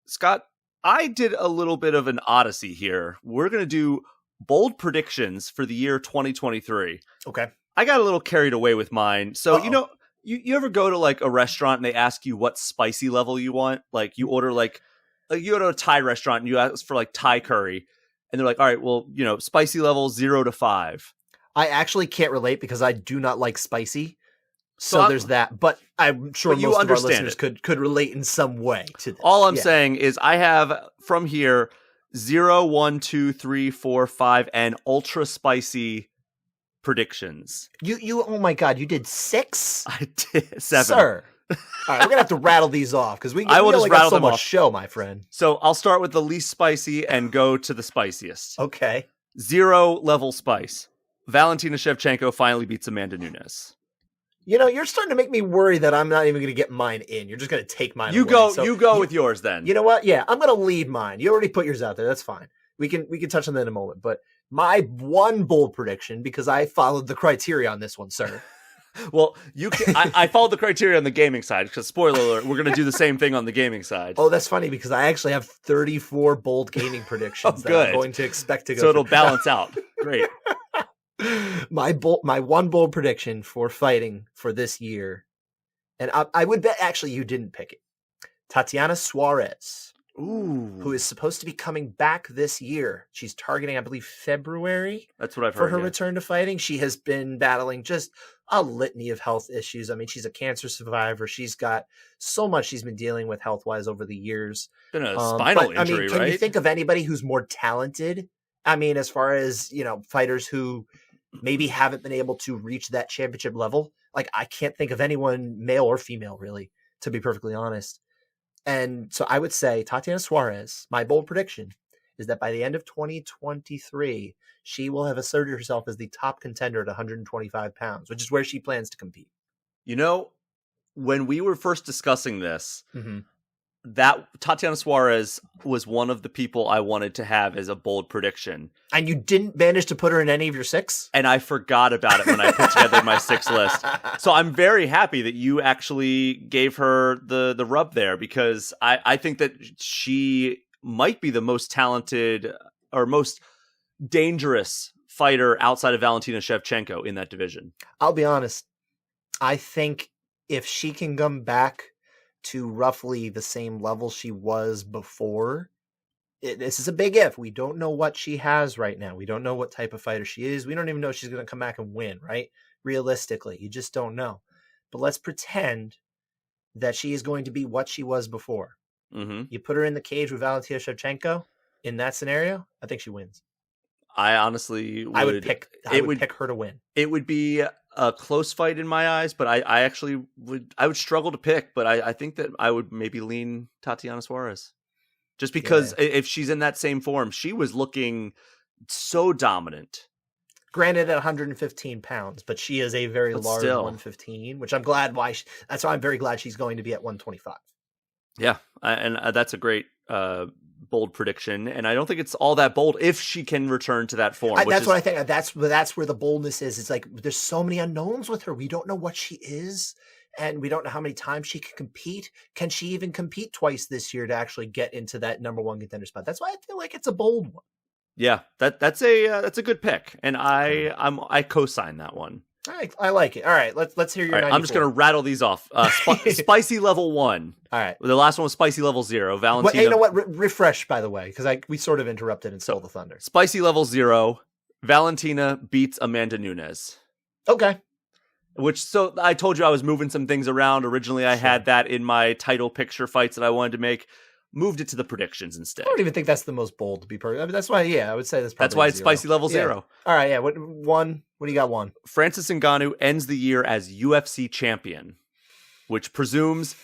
Scott, I did a little bit of an odyssey here. We're going to do bold predictions for the year 2023. Okay. I got a little carried away with mine. So, you ever go to like a restaurant and they ask you what spicy level you want? Like you order you go to a Thai restaurant and you ask for like Thai curry. And they're like, all right, well, spicy level 0 to 5. I actually can't relate because I do not like spicy. So there's that. But I'm sure most of our listeners could relate in some way to this. All I'm saying is I have from here 0, 1, 2, 3, 4, 5, and ultra spicy predictions. You oh my God, you did 6? I did 7. Sir. All right, we're going to have to rattle these off because we only got so much show, my friend. So I'll start with the least spicy and go to the spiciest. Okay. 0 level spice. Valentina Shevchenko finally beats Amanda Nunes. You're starting to make me worry that I'm not even going to get mine in. You're just going to take mine away. You go with yours then. You know what? Yeah, I'm going to lead mine. You already put yours out there. That's fine. We can touch on that in a moment. But my one bold prediction, because I followed the criteria on this one, sir. Well, I followed the criteria on the gaming side because, spoiler alert, we're going to do the same thing on the gaming side. Oh, that's funny because I actually have 34 bold gaming predictions that I'm going to expect to go. So it'll balance out. Great. My one bold prediction for fighting for this year, and I would bet actually you didn't pick it. Tatiana Suarez. Ooh. Who is supposed to be coming back this year. She's targeting, I believe, February. That's what I've heard. For her return to fighting. She has been battling just a litany of health issues. I mean, she's a cancer survivor. She's got so much she's been dealing with health-wise over the years. Been a spinal injury, can right? you think of anybody who's more talented? I mean, as far as, fighters who maybe haven't been able to reach that championship level. Like, I can't think of anyone, male or female, really, to be perfectly honest. And so I would say Tatiana Suarez, my bold prediction is that by the end of 2023, she will have asserted herself as the top contender at 125 pounds, which is where she plans to compete. When we were first discussing this, that Tatiana Suarez was one of the people I wanted to have as a bold prediction. And you didn't manage to put her in any of your 6? And I forgot about it when I put together my 6 list. So I'm very happy that you actually gave her the rub there because I think that she might be the most talented or most dangerous fighter outside of Valentina Shevchenko in that division. I'll be honest. I think if she can come back to roughly the same level she was before, this is a big if. We don't know what she has right now. We don't know what type of fighter she is. We don't even know if she's going to come back and win, right? realistically. You just don't know. But let's pretend that she is going to be what she was before. Mm-hmm. You put her in the cage with Valentina Shevchenko in that scenario, I think she wins. I honestly would. I would pick her to win. It would be a close fight in my eyes, but I actually would. I would struggle to pick, but I think that I would maybe lean Tatiana Suarez, just because if she's in that same form, she was looking so dominant. Granted, at 115 pounds, but she is a very large 115, which I'm glad that's why I'm very glad she's going to be at 125. Yeah, and that's a great bold prediction, and I don't think it's all that bold if she can return to that form. That's what I think. That's where the boldness is. It's like there's so many unknowns with her. We don't know what she is, and we don't know how many times she can compete. Can she even compete twice this year to actually get into that number one contender spot? That's why I feel like it's a bold one. Yeah, that's a good pick, and I co-sign that one. All right, I like it. All right, let's hear your. Right, I'm just gonna rattle these off. Spicy level 1. All right, the last one was spicy level 0. Valentina. Hey, you know what? Refresh, by the way, because we sort of interrupted and stole the thunder. Spicy level 0. Valentina beats Amanda Nunes. Okay. So I told you I was moving some things around. Originally, I had that in my title picture fights that I wanted to make. Moved it to the predictions instead. I don't even think that's the most bold, to be perfect. I mean, that's why, I would say that's why it's spicy level 0. All right, What do you got? One. Francis Ngannou ends the year as UFC champion, which presumes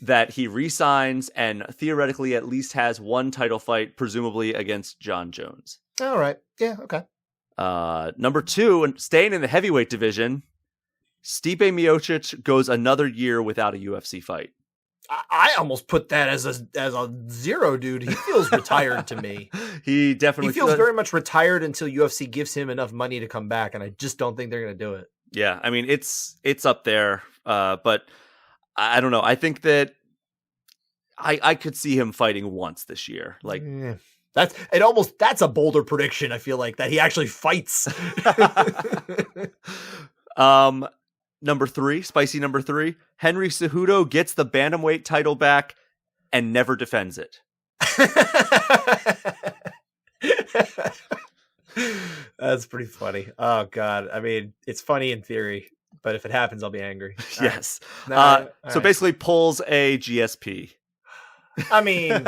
that he re-signs and theoretically at least has one title fight, presumably against John Jones. All right. Yeah. Okay. Number 2, and staying in the heavyweight division, Stipe Miocic goes another year without a UFC fight. I almost put that as a 0, dude. He feels retired to me. He feels very much retired until UFC gives him enough money to come back, and I just don't think they're going to do it. Yeah, I mean it's up there, but I don't know. I think that I could see him fighting once this year. Like that's a bolder prediction. I feel like that he actually fights. Number 3, spicy number 3, Henry Cejudo gets the bantamweight title back and never defends it. That's pretty funny. Oh God. I mean, it's funny in theory, but if it happens, I'll be angry. Yes. So basically pulls a GSP. I mean,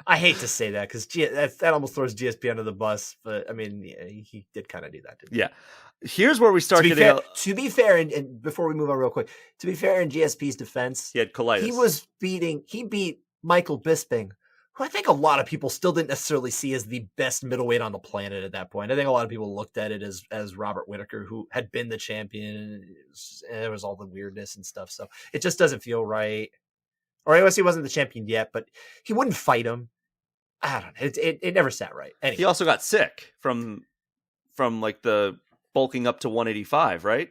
I hate to say that because that almost throws GSP under the bus, but I mean, he did kind of do that, didn't he? Yeah. Here's where we start getting... To be fair, and before we move on real quick, to be fair, in GSP's defense, he had colitis. He beat Michael Bisping, who I think a lot of people still didn't necessarily see as the best middleweight on the planet at that point. I think a lot of people looked at it as Robert Whittaker, who had been the champion. There was all the weirdness and stuff, so it just doesn't feel right. Or I guess he wasn't the champion yet, but he wouldn't fight him. I don't know. It never sat right. Anyway. He also got sick from like the bulking up to 185, right?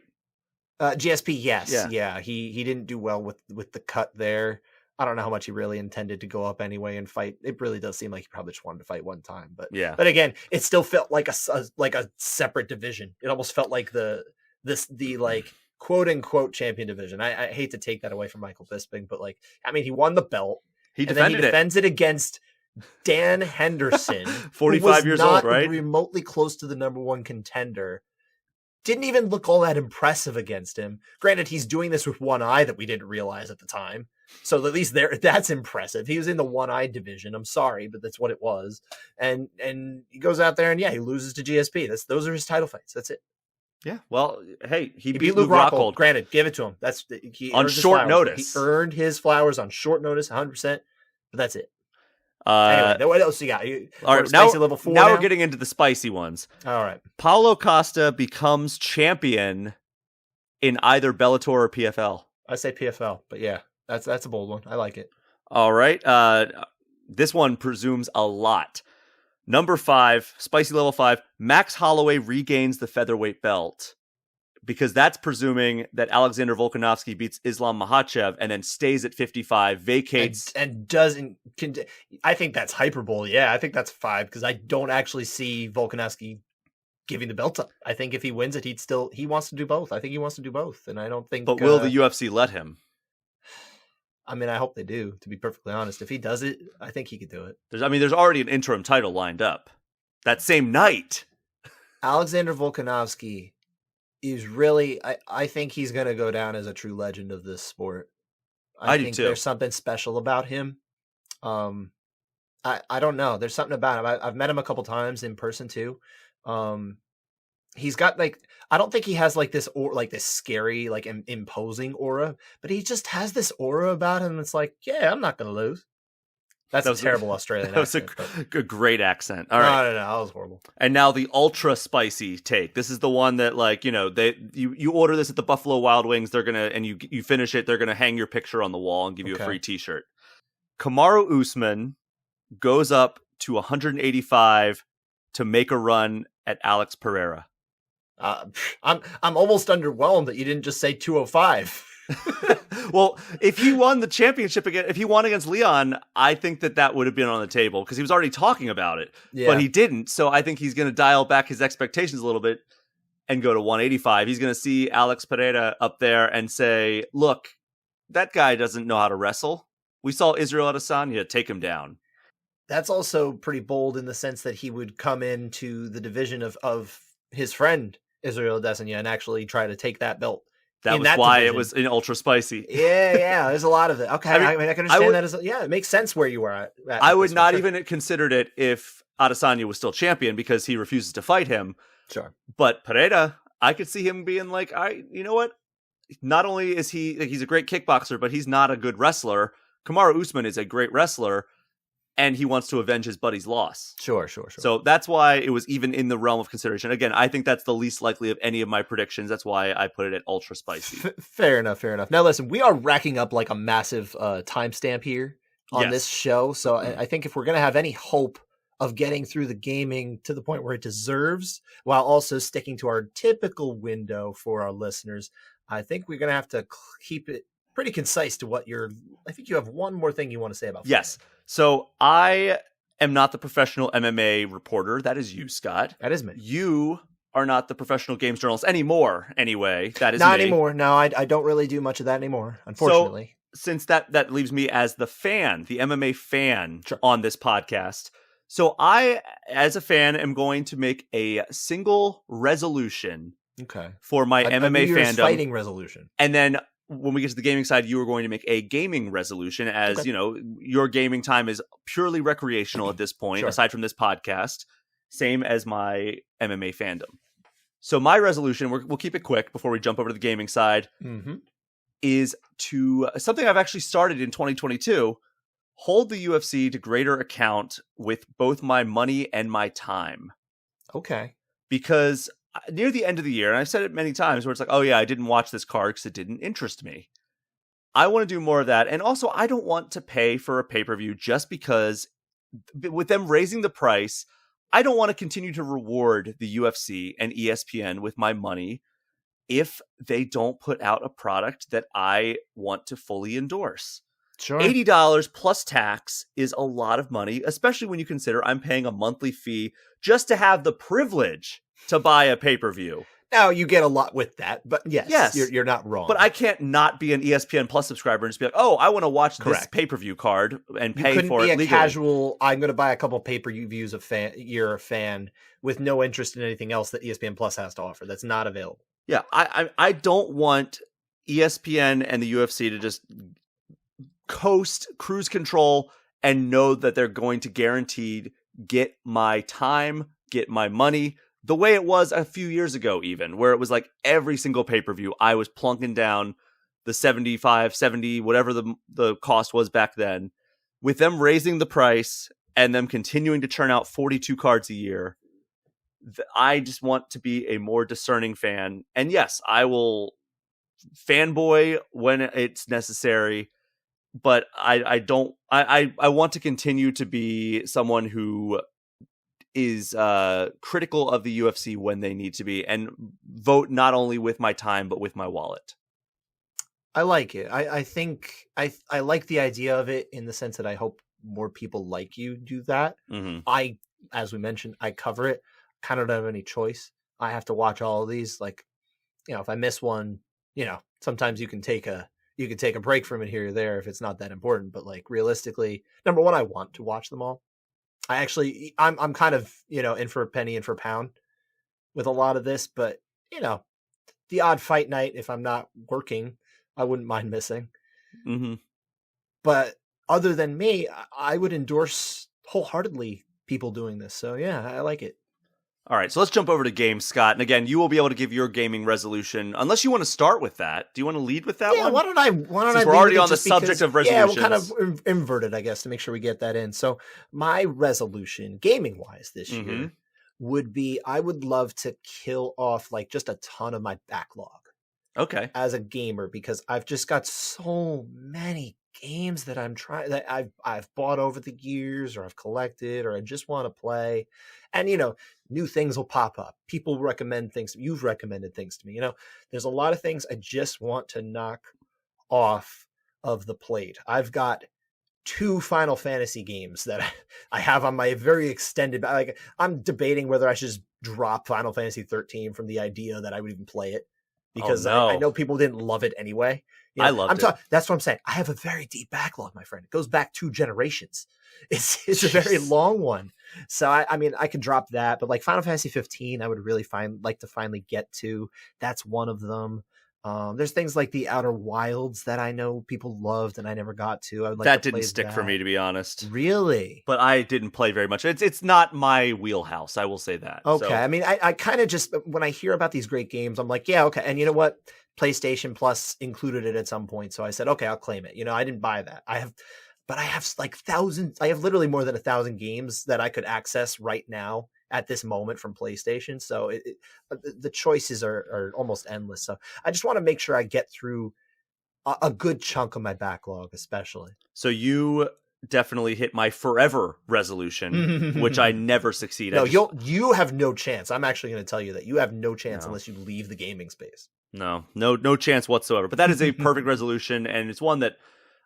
GSP, yes. Yeah. He didn't do well with the cut there. I don't know how much he really intended to go up anyway and fight. It really does seem like he probably just wanted to fight one time, but But again, it still felt like a separate division. It almost felt like the like quote unquote champion division. I hate to take that away from Michael Bisping, but like, I mean, he won the belt. He defends it against Dan Henderson, 45 years old, right? Remotely close to the number one contender. Didn't even look all that impressive against him. Granted, he's doing this with one eye that we didn't realize at the time. So at least that's impressive. He was in the one-eye division. I'm sorry, but that's what it was. And he goes out there and he loses to GSP. Those are his title fights. That's it. Yeah. Well, hey, he beat Luke Rockhold. Granted, give it to him. He on short notice. He earned his flowers on short notice, 100%. But that's it. Anyway, what else you got? All right, now, level 4 now we're getting into the spicy ones. All right. Paulo Costa becomes champion in either Bellator or PFL. I say PFL, but yeah, that's a bold one. I like it. All right. This one presumes a lot. Number 5, spicy level 5, Max Holloway regains the featherweight belt. Because that's presuming that Alexander Volkanovski beats Islam Makhachev and then stays at 55, vacates... And doesn't... I think that's hyperbole. Yeah, I think that's 5, because I don't actually see Volkanovski giving the belt up. I think if he wins it, he wants to do both. I think he wants to do both, and I don't think... But will the UFC let him? I mean, I hope they do, to be perfectly honest. If he does it, I think he could do it. There's already an interim title lined up. That same night. Alexander Volkanovski is really, I think he's going to go down as a true legend of this sport. I I do think too. there's something special about him. Um, I don't know. There's something about him. I've met him a couple times in person too. Um, he's got like, I don't think he has like this or like this scary, like imposing aura, but he just has this aura about him. It's like, yeah, I'm not going to lose. That's That a was terrible Australian that was accent. But a great accent. All no, right. no, no, that was horrible. And now the ultra spicy take. This is the one that, like, you know, you order this at the Buffalo Wild Wings, they're gonna, and you finish it, they're gonna hang your picture on the wall and give you a free T-shirt. Kamaru Usman goes up to 185 to make a run at Alex Pereira. I'm almost underwhelmed that you didn't just say 205. Well, if he won the championship again, if he won against Leon, I think that would have been on the table because he was already talking about it, but he didn't. So I think he's going to dial back his expectations a little bit and go to 185. He's going to see Alex Pereira up there and say, look, that guy doesn't know how to wrestle. We saw Israel Adesanya take him down. That's also pretty bold in the sense that he would come into the division of his friend Israel Adesanya and actually try to take that belt. That was why it was in ultra spicy. Yeah. There's a lot of it. Okay, I mean, I can understand that. It makes sense where you were at. I would not even have considered it if Adesanya was still champion because he refuses to fight him. Sure. But Pereira, I could see him being like, you know what? Not only is he's a great kickboxer, but he's not a good wrestler. Kamaru Usman is a great wrestler. And he wants to avenge his buddy's loss. Sure. So that's why it was even in the realm of consideration. Again, I think that's the least likely of any of my predictions. That's why I put it at ultra spicy. Fair enough. Now, listen, we are racking up like a massive timestamp here on this show. So I think if we're going to have any hope of getting through the gaming to the point where it deserves, while also sticking to our typical window for our listeners, I think we're going to have to keep it pretty concise to what I think you have one more thing you want to say about Yes. So I am not the professional MMA reporter. That is you, Scott. That is me. You are not the professional games journalist anymore, anyway. That is not me. Anymore. No, I don't really do much of that anymore, unfortunately. So, since that leaves me as the fan, the MMA fan on this podcast. So I, as a fan, am going to make a single resolution for my MMA fandom. Fighting resolution. And then when we get to the gaming side, you are going to make a gaming resolution as, you know, your gaming time is purely recreational at this point, aside from this podcast, same as my MMA fandom. So my resolution, we'll keep it quick before we jump over to the gaming side, is to something I've actually started in 2022, hold the UFC to greater account with both my money and my time. Okay. Because near the end of the year, and I've said it many times, where it's like, oh yeah, I didn't watch this card because it didn't interest me. I want to do more of that. And also, I don't want to pay for a pay-per-view just because with them raising the price, I don't want to continue to reward the UFC and ESPN with my money if they don't put out a product that I want to fully endorse. Sure. $80 plus tax is a lot of money, especially when you consider I'm paying a monthly fee just to have the privilege to buy a pay-per-view. Now, you get a lot with that, but yes. You're not wrong. But I can't not be an ESPN Plus subscriber and just be like, oh, I want to watch this pay-per-view card and pay for it legally. You couldn't be a casual, I'm going to buy a couple pay-per-views you're a fan with no interest in anything else that ESPN Plus has to offer. That's not available. Yeah, I don't want ESPN and the UFC to just cruise control and know that they're going to guaranteed get my time, get my money, the way it was a few years ago even, where it was like every single pay-per-view, I was plunking down the 75, 70, whatever the cost was back then. With them raising the price and them continuing to churn out 42 cards a year, I just want to be a more discerning fan. And yes, I will fanboy when it's necessary, but I want to continue to be someone who is critical of the UFC when they need to be, and vote not only with my time but with my wallet. I like it. I think I like the idea of it in the sense that I hope more people like you do that. I, as we mentioned, I cover it. Kind of don't have any choice. I have to watch all of these. Like, you know, if I miss one, you know, sometimes you can take a break from it here or there if it's not that important. But like realistically, number one, I want to watch them all. I'm kind of, you know, in for a penny, in for a pound with a lot of this, but you know, the odd fight night if I'm not working, I wouldn't mind missing. Mm-hmm. But other than me, I would endorse wholeheartedly people doing this. So yeah, I like it. All right, so let's jump over to games, Scott. And again, you will be able to give your gaming resolution, unless you want to start with that. Do you want to lead with that one? Why don't I? Since we're already on the subject of resolutions. Yeah, we'll kind of invert it, I guess, to make sure we get that in. So my resolution, gaming wise, this year would be I would love to kill off like just a ton of my backlog. Okay. As a gamer, because I've just got so many games that I've bought over the years, or I've collected, or I just want to play. And new things will pop up. People recommend things. You've recommended things to me. There's a lot of things I just want to knock off of the plate. I've got 2 Final Fantasy games that I have on my very extended. Like, I'm debating whether I should just drop Final Fantasy 13 from the idea that I would even play it, because I know people didn't love it anyway. I loved it. That's what I'm saying. I have a very deep backlog, my friend. It goes back 2 generations. It's a very long one. So I mean, I could drop that, but like Final Fantasy 15, I would really like to finally get to. That's one of them. There's things like the Outer Wilds that I know people loved and I never got to. I would like that to didn't stick for me, to be honest. Really? But I didn't play very much. It's not my wheelhouse. I will say that. Okay. So. I mean, I kind of just, when I hear about these great games, I'm like, yeah, okay. And you know what? PlayStation Plus included it at some point. So I said, okay, I'll claim it. I didn't buy that. I have like thousands. I have literally more than 1,000 games that I could access right now at this moment from PlayStation. So the choices are almost endless. So I just want to make sure I get through a good chunk of my backlog, especially. So you definitely hit my forever resolution, which I never succeed. No, you have no chance. I'm actually going to tell you that you have no chance unless you leave the gaming space. No chance whatsoever. But that is a perfect resolution, and it's one that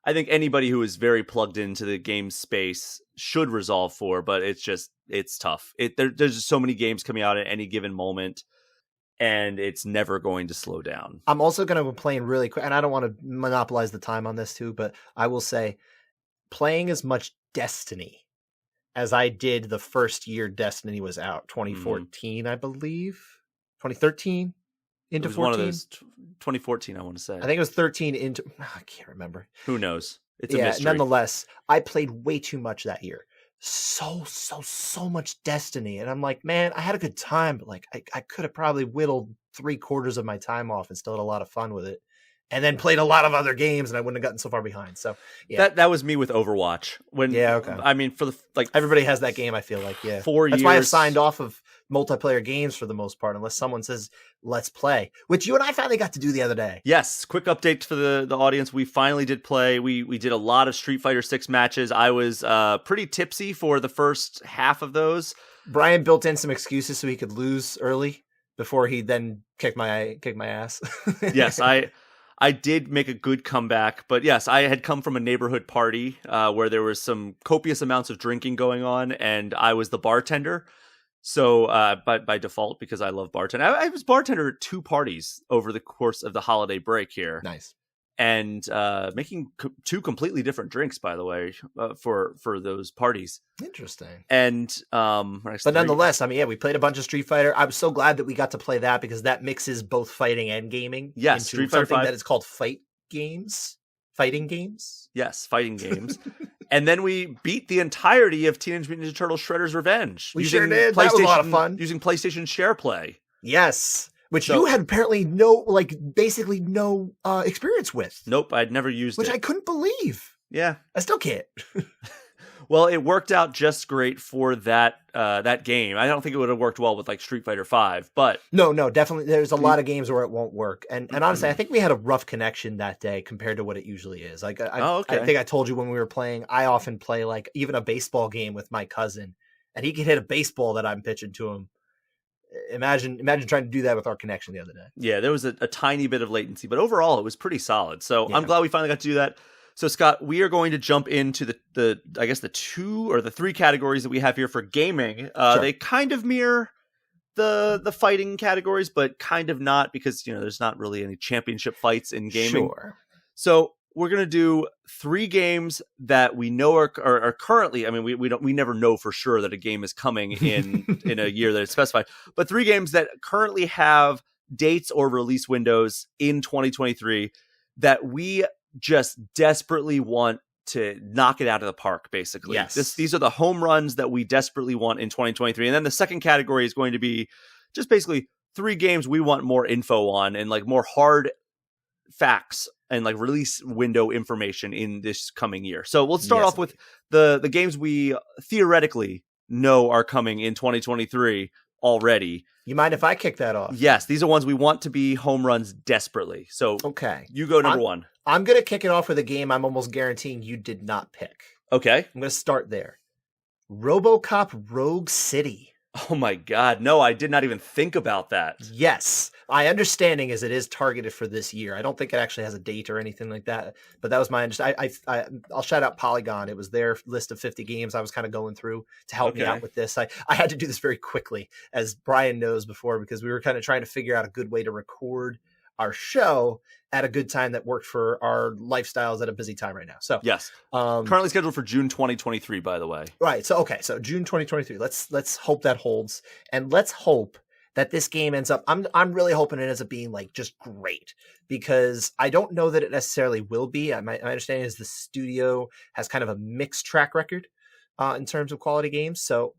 I think anybody who is very plugged into the game space should resolve for, but it's tough. There's just so many games coming out at any given moment, and it's never going to slow down. I'm also going to be playing really quick, and I don't want to monopolize the time on this too, but I will say playing as much Destiny as I did the first year Destiny was out, 2014, I believe. 2013 into 14. One of those 2014, I want to say. I think it was 13 into. I can't remember. Who knows? It's a mystery. Nonetheless, I played way too much that year. So much Destiny, and I'm like, man, I had a good time, but like, I could have probably whittled 3/4 of my time off and still had a lot of fun with it. And then played a lot of other games, and I wouldn't have gotten so far behind. So yeah, that was me with Overwatch. Okay. I mean, for everybody has that game. I feel like 4 years. That's why I've signed off of multiplayer games for the most part, unless someone says let's play, which you and I finally got to do the other day. Yes, quick update for the audience. We finally did play. We did a lot of Street Fighter 6 matches. I was pretty tipsy for the first half of those. Brian built in some excuses so he could lose early before he then kicked my ass. Yes, I did make a good comeback, but yes, I had come from a neighborhood party where there was some copious amounts of drinking going on, and I was the bartender. So by default, because I love bartending, I was bartender at 2 parties over the course of the holiday break here. Nice. And making 2 completely different drinks, by the way, for those parties. Interesting. And but nonetheless, I mean, yeah, we played a bunch of Street Fighter. I was so glad that we got to play that because that mixes both fighting and gaming. Yes, Street Fighter 5. That is called fighting games. Yes, fighting games. And then we beat the entirety of Teenage Mutant Ninja Turtles Shredder's Revenge. We sure did. That was a lot of fun. Using PlayStation Share Play. Yes. Which you had apparently basically no experience with. Nope, I'd never used it. Which I couldn't believe. Yeah. I still can't. Well, it worked out just great for that game. I don't think it would have worked well with like Street Fighter 5, but No, definitely. There's a lot of games where it won't work. And honestly, I think we had a rough connection that day compared to what it usually is. Like I think I told you when we were playing, I often play like even a baseball game with my cousin, and he could hit a baseball that I'm pitching to him. Imagine trying to do that with our connection the other day. Yeah, there was a tiny bit of latency, but overall it was pretty solid. So yeah. I'm glad we finally got to do that. So Scott, we are going to jump into the I guess the 2 or the 3 categories that we have here for gaming. Sure. They kind of mirror the fighting categories, but kind of not, because there's not really any championship fights in gaming. Sure. So we're going to do 3 games that we know are currently, I mean, we never know for sure that a game is coming in a year that it's specified, but 3 games that currently have dates or release windows in 2023 that we just desperately want to knock it out of the park, basically. Yes. These are the home runs that we desperately want in 2023. And then the second category is going to be just basically 3 games we want more info on and like more hard facts and like release window information in this coming year. So we'll start off with the games we theoretically know are coming in 2023 already. You mind if I kick that off? Yes, these are ones we want to be home runs desperately. So okay, you go number 1. I'm going to kick it off with a game I'm almost guaranteeing you did not pick. Okay. I'm going to start there. RoboCop Rogue City. Oh my God. No, I did not even think about that. Yes. My understanding is it is targeted for this year. I don't think it actually has a date or anything like that, but that was my understanding. I'll shout out Polygon. It was their list of 50 games I was kind of going through to help me out with this. I had to do this very quickly, as Brian knows before, because we were kind of trying to figure out a good way to record our show at a good time that worked for our lifestyles at a busy time right now. So yes, currently scheduled for June 2023, by the way. Right. So, okay. So June 2023, let's hope that holds. And let's hope that this game ends up, I'm really hoping it ends up being like just great, because I don't know that it necessarily will be. My understanding is the studio has kind of a mixed track record in terms of quality games. So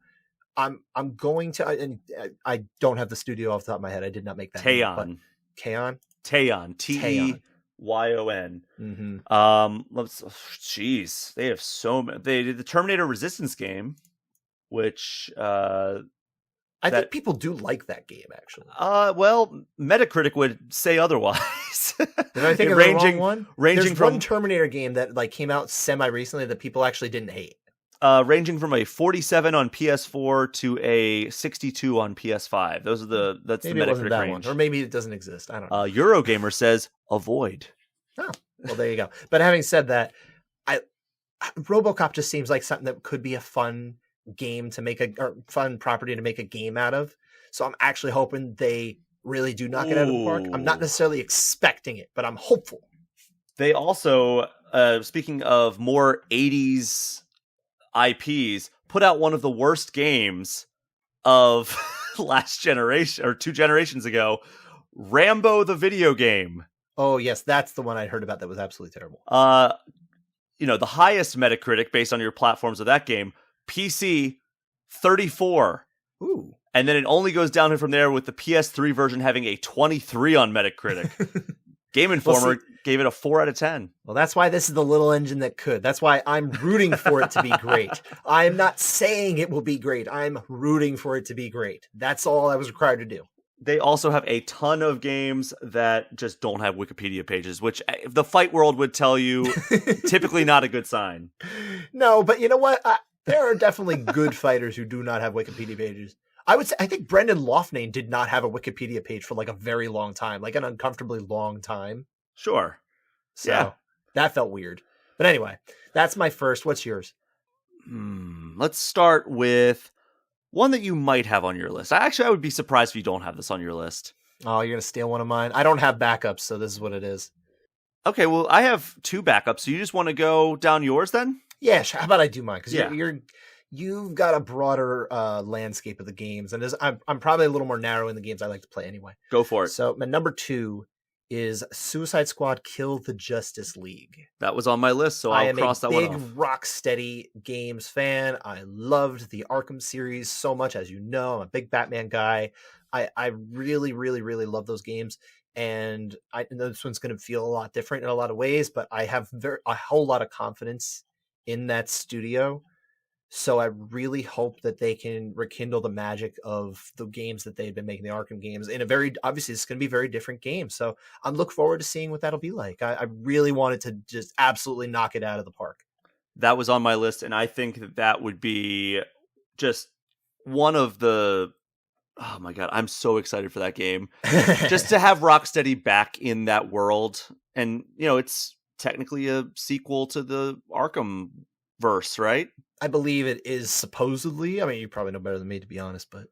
I'm going to, and I don't have the studio off the top of my head. I did not make that. Teyon. Teyon? Teyon. Teyon. Jeez, they have so many. They did the Terminator Resistance game, which I think people do like that game, actually. Well, Metacritic would say otherwise. Did I think of the wrong one? Ranging from one Terminator game that like came out semi recently that people actually didn't hate. Ranging from a 47 on PS4 to a 62 on PS5. That's maybe the Metacritic range. One. Or maybe it doesn't exist. I don't know. Eurogamer says avoid. Oh, well, there you go. But having said that, RoboCop just seems like something that could be a fun game to make or fun property to make a game out of. So I'm actually hoping they really do knock it out of the park. I'm not necessarily expecting it, but I'm hopeful. They also, speaking of more 80s IPs, put out one of the worst games of last generation or 2 generations ago, Rambo the video game. Oh yes, that's the one I heard about that was absolutely terrible. The highest Metacritic based on your platforms of that game, PC 34. Ooh. And then it only goes down from there with the PS3 version having a 23 on Metacritic. Game Informer gave it a 4 out of 10. Well, that's why this is the little engine that could. That's why I'm rooting for it to be great. I'm not saying it will be great. I'm rooting for it to be great. That's all I was required to do. They also have a ton of games that just don't have Wikipedia pages, which the fight world would tell you typically not a good sign. No, but you know what? There are definitely good fighters who do not have Wikipedia pages. I think Brendan Loughnane did not have a Wikipedia page for like a very long time, like an uncomfortably long time. Sure. So that felt weird. But anyway, that's my first. What's yours? Let's start with one that you might have on your list. I would be surprised if you don't have this on your list. Oh, you're going to steal one of mine? I don't have backups, so this is what it is. Okay, well, I have 2 backups. So you just want to go down yours then? Yeah, how about I do mine? Because you've got a broader landscape of the games, and I'm probably a little more narrow in the games I like to play anyway. Go for it. So my number 2 is Suicide Squad Kill the Justice League. That was on my list, so I'll cross that one off. I am a big Rocksteady Games fan. I loved the Arkham series so much, as you know. I'm a big Batman guy. I really, really, really love those games. And I know this one's going to feel a lot different in a lot of ways, but I have a whole lot of confidence in that studio. So I really hope that they can rekindle the magic of the games that they've been making, the Arkham games, in obviously it's going to be a very different game. So I'm looking forward to seeing what that'll be like. I really wanted to just absolutely knock it out of the park. That was on my list, and I think that would be just one of the... Oh my God, I'm so excited for that game. Just to have Rocksteady back in that world. And, it's technically a sequel to the Arkham verse, right? I believe it is supposedly. I mean, you probably know better than me, to be honest, but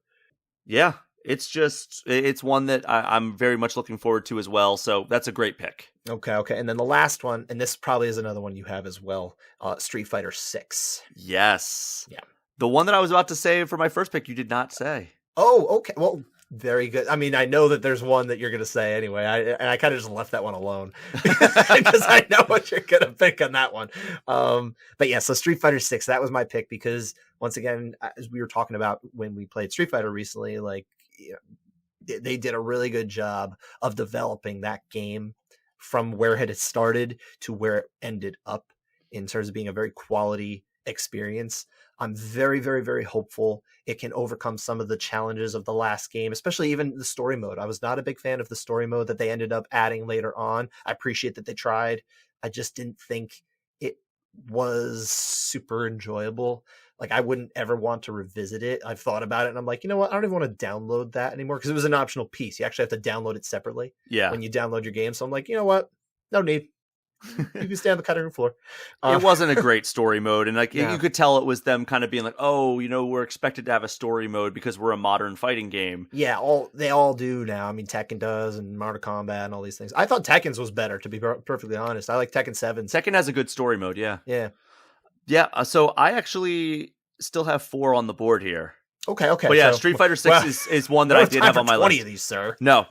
yeah, it's one that I'm very much looking forward to as well. So that's a great pick. Okay. And then the last one, and this probably is another one you have as well, Street Fighter 6. Yes. Yeah. The one that I was about to say for my first pick, you did not say. Oh, okay. Well, Very good. I mean, I know that there's one that you're going to say anyway. I kind of just left that one alone because I know what you're going to pick on that one. But yeah, so Street Fighter 6, that was my pick because once again, as we were talking about when we played Street Fighter recently, like they did a really good job of developing that game from where it had started to where it ended up in terms of being a very quality experience. I'm very, very, very hopeful it can overcome some of the challenges of the last game, especially even the story mode. I was not a big fan of the story mode that they ended up adding later on. I appreciate that they tried. I just didn't think it was super enjoyable. Like, I wouldn't ever want to revisit it. I've thought about it and I'm like, you know what? I don't even want to download that anymore because it was an optional piece. You actually have to download it separately when you download your game. So I'm like, you know what? No need. You can stay on the cutting room floor. It wasn't a great story mode, and like you could tell it was them kind of being like, "Oh, we're expected to have a story mode because we're a modern fighting game." Yeah, they all do now. I mean, Tekken does, and Mortal Kombat, and all these things. I thought Tekken's was better, to be perfectly honest. I like Tekken 7. Tekken has a good story mode, yeah. So I actually still have 4 on the board here. Okay. But yeah, Street Fighter 6 is one that I did have on my 20 list. of these, sir. No.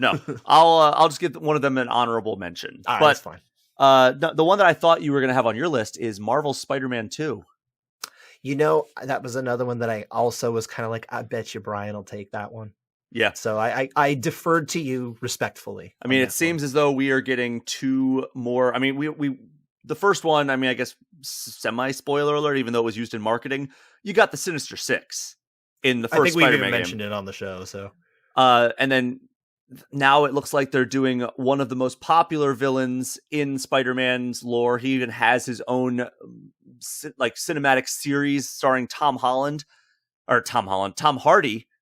I'll just give one of them an honorable mention. All right, that's fine. The one that I thought you were going to have on your list is Marvel's Spider-Man 2. That was another one that I also was kind of like, I bet you Brian will take that one. Yeah. So I deferred to you respectfully. I mean, it seems as though we are getting 2 more. I mean, we the first one, I mean, I guess semi-spoiler alert, even though it was used in marketing, you got the Sinister Six in the first Spider-Man game. I think we even mentioned it on the show, so. And then now it looks like they're doing one of the most popular villains in Spider-Man's lore. He even has his own cinematic series starring Tom Hardy,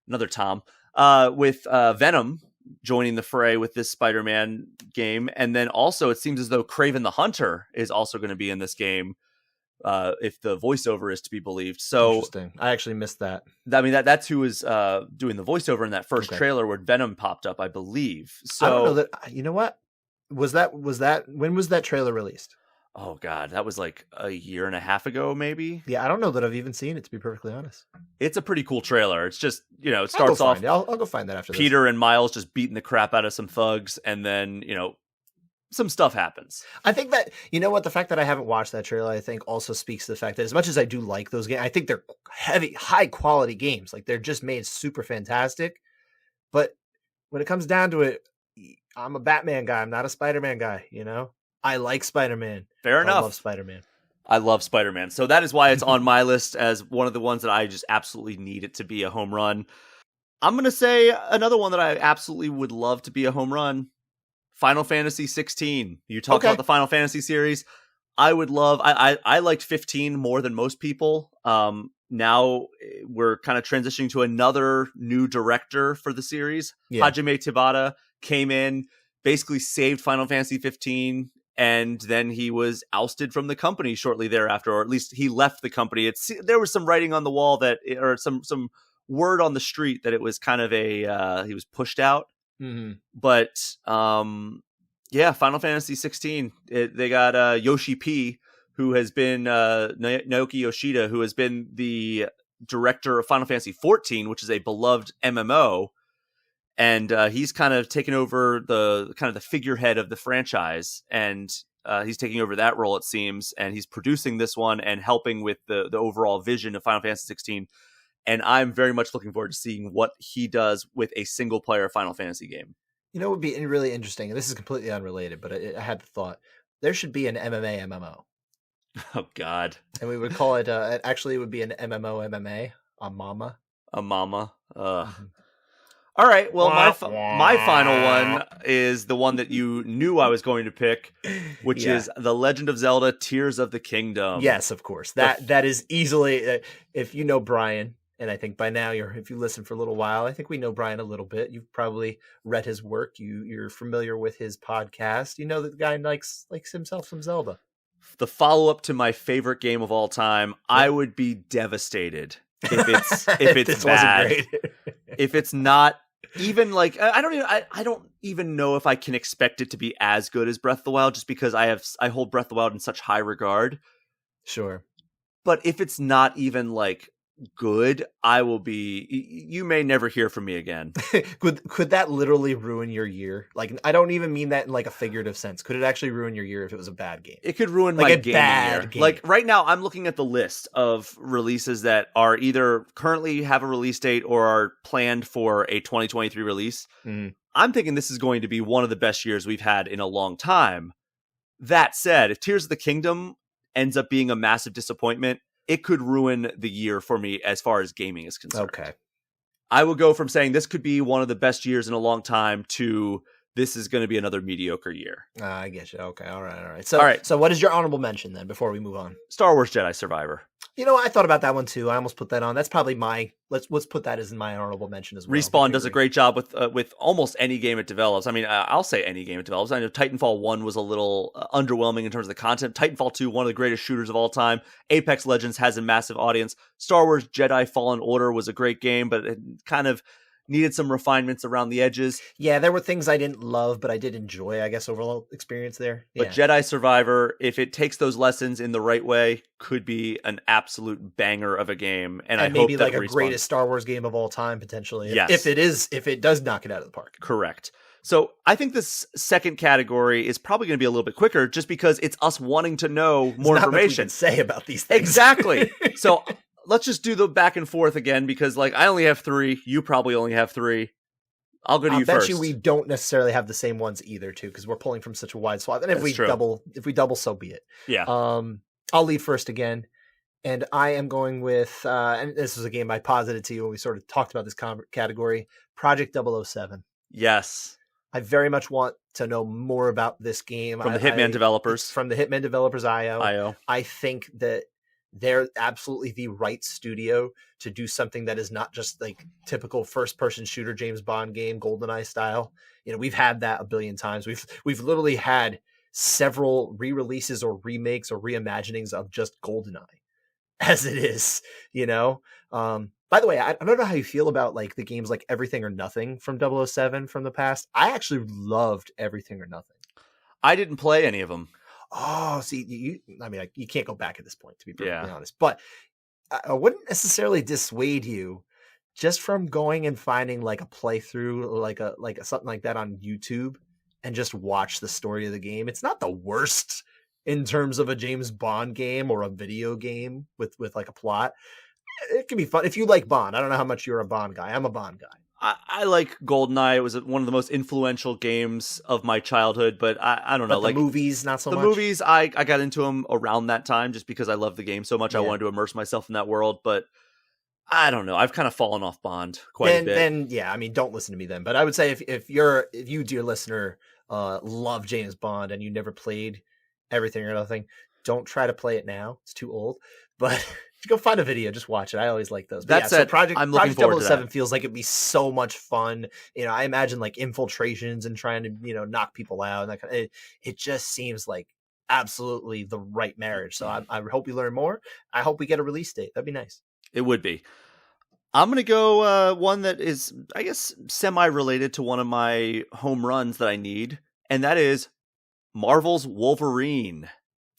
another Tom, with Venom joining the fray with this Spider-Man game. And then also it seems as though Kraven the Hunter is also going to be in this game, if the voiceover is to be believed. So interesting. I actually missed that. I mean, that's who is doing the voiceover in that first trailer where Venom popped up, I believe. So I don't know that. You know what? Was that when was that trailer released? Oh God, that was like a year and a half ago, maybe. Yeah, I don't know that I've even seen it, to be perfectly honest. It's a pretty cool trailer. It's just, it starts off. I'll go find that after Peter this. and Miles just beating the crap out of some thugs, and then some stuff happens. I think that, the fact that I haven't watched that trailer, I think also speaks to the fact that as much as I do like those games, I think they're high quality games. Like, they're just made super fantastic. But when it comes down to it, I'm a Batman guy. I'm not a Spider-Man guy, I like Spider-Man. Fair enough. I love Spider-Man. I love Spider-Man. So that is why it's on my list as one of the ones that I just absolutely need it to be a home run. I'm going to say another one that I absolutely would love to be a home run. Final Fantasy 16. You talked about the Final Fantasy series. I would love, I liked 15 more than most people. Now we're kind of transitioning to another new director for the series. Yeah. Hajime Tabata came in, basically saved Final Fantasy 15, and then he was ousted from the company shortly thereafter, or at least he left the company. There was some writing on the wall or some word on the street that it was kind of he was pushed out. Mm-hmm. But Final Fantasy 16. They got Yoshi P, who has been Naoki Yoshida, who has been the director of Final Fantasy 14, which is a beloved MMO, and he's kind of taken over the figurehead of the franchise, and he's taking over that role, it seems, and he's producing this one and helping with the overall vision of Final Fantasy 16. And I'm very much looking forward to seeing what he does with a single-player Final Fantasy game. It would be really interesting, and this is completely unrelated, but I had the thought, there should be an MMA MMO. Oh, God. And we would call it, actually it would be an MMO MMA, a mama. A mama. All right, well, my final one is the one that you knew I was going to pick, which is The Legend of Zelda Tears of the Kingdom. Yes, of course. That is easily, if you know Brian, and I think by now, if you listen for a little while, I think we know Brian a little bit. You've probably read his work. You're familiar with his podcast. You know that the guy likes himself some Zelda. The follow-up to my favorite game of all time, I would be devastated if it's bad. Wasn't great. If it's not even I don't even know if I can expect it to be as good as Breath of the Wild, just because I hold Breath of the Wild in such high regard. Sure. But if it's not even like good, I will be. You may never hear from me again. Could that literally ruin your year? Like, I don't even mean that in like a figurative sense. Could it actually ruin your year if it was a bad game? It could ruin like my a gaming bad year. game. Like right now, I'm looking at the list of releases that are either currently have a release date or are planned for a 2023 release. Mm. I'm thinking this is going to be one of the best years we've had in a long time. That said, if Tears of the Kingdom ends up being a massive disappointment, it could ruin the year for me as far as gaming is concerned. Okay. I will go from saying this could be one of the best years in a long time to this is going to be another mediocre year. I get you. Okay. All right. So what is your honorable mention then before we move on? Star Wars Jedi Survivor. You know, I thought about that one too. I almost put that on. That's probably my let's put that as my honorable mention as well. Respawn does a great job with almost any game it develops. I mean, I'll say any game it develops. I know Titanfall 1 was a little underwhelming in terms of the content. Titanfall 2, one of the greatest shooters of all time. Apex Legends has a massive audience. Star Wars Jedi Fallen Order was a great game, but it kind of needed some refinements around the edges. Yeah, there were things I didn't love, but I did enjoy, I guess, overall experience there. But Jedi Survivor, if it takes those lessons in the right way, could be an absolute banger of a game. And I maybe hope that like a greatest Star Wars game of all time, potentially. Yes. If it does knock it out of the park. Correct. So I think this second category is probably going to be a little bit quicker just because it's us wanting to know more information. Much we can say about these things. Exactly. So let's just do the back and forth again because like I only have 3. You probably only have 3. I'll go to you first. I bet you we don't necessarily have the same ones either, too, because we're pulling from such a wide swath. And if we double, so be it. Yeah. I'll lead first again. And I am going with, and this was a game I posited to you when we sort of talked about this category, Project 007. Yes. I very much want to know more about this game. From the Hitman developers. From the Hitman developers, IO. I think that they're absolutely the right studio to do something that is not just like typical first-person shooter James Bond game, GoldenEye style. You know, we've had that a billion times. We've literally had several re-releases or remakes or reimaginings of just GoldenEye as it is, you know? By the way, I don't know how you feel about like the games like Everything or Nothing from 007 from the past. I actually loved Everything or Nothing. I didn't play any of them. Oh, see, you can't go back at this point, to be perfectly honest. But I wouldn't necessarily dissuade you just from going and finding like a playthrough or like a something like that on YouTube and just watch the story of the game. It's not the worst in terms of a James Bond game or a video game with like a plot. It can be fun if you like Bond. I don't know how much you're a Bond guy. I'm a Bond guy. I like GoldenEye. It was one of the most influential games of my childhood, but I don't know. But the movies, not so much? The movies, I got into them around that time just because I loved the game so much. Yeah. I wanted to immerse myself in that world, but I don't know. I've kind of fallen off Bond quite a bit. Then, yeah, I mean, don't listen to me then. But I would say if you, dear listener, love James Bond and you never played Everything or Nothing, don't try to play it now. It's too old. But go find a video, just watch it. I always like those. But That's it. Project 007 to feels like it'd be so much fun. You know, I imagine like infiltrations and trying to, you know, knock people out and that kind of, it just seems like absolutely the right marriage. So I hope we learn more. I hope we get a release date. That'd be nice. It would be. I'm going to go one that is, I guess, semi-related to one of my home runs that I need, and that is Marvel's Wolverine.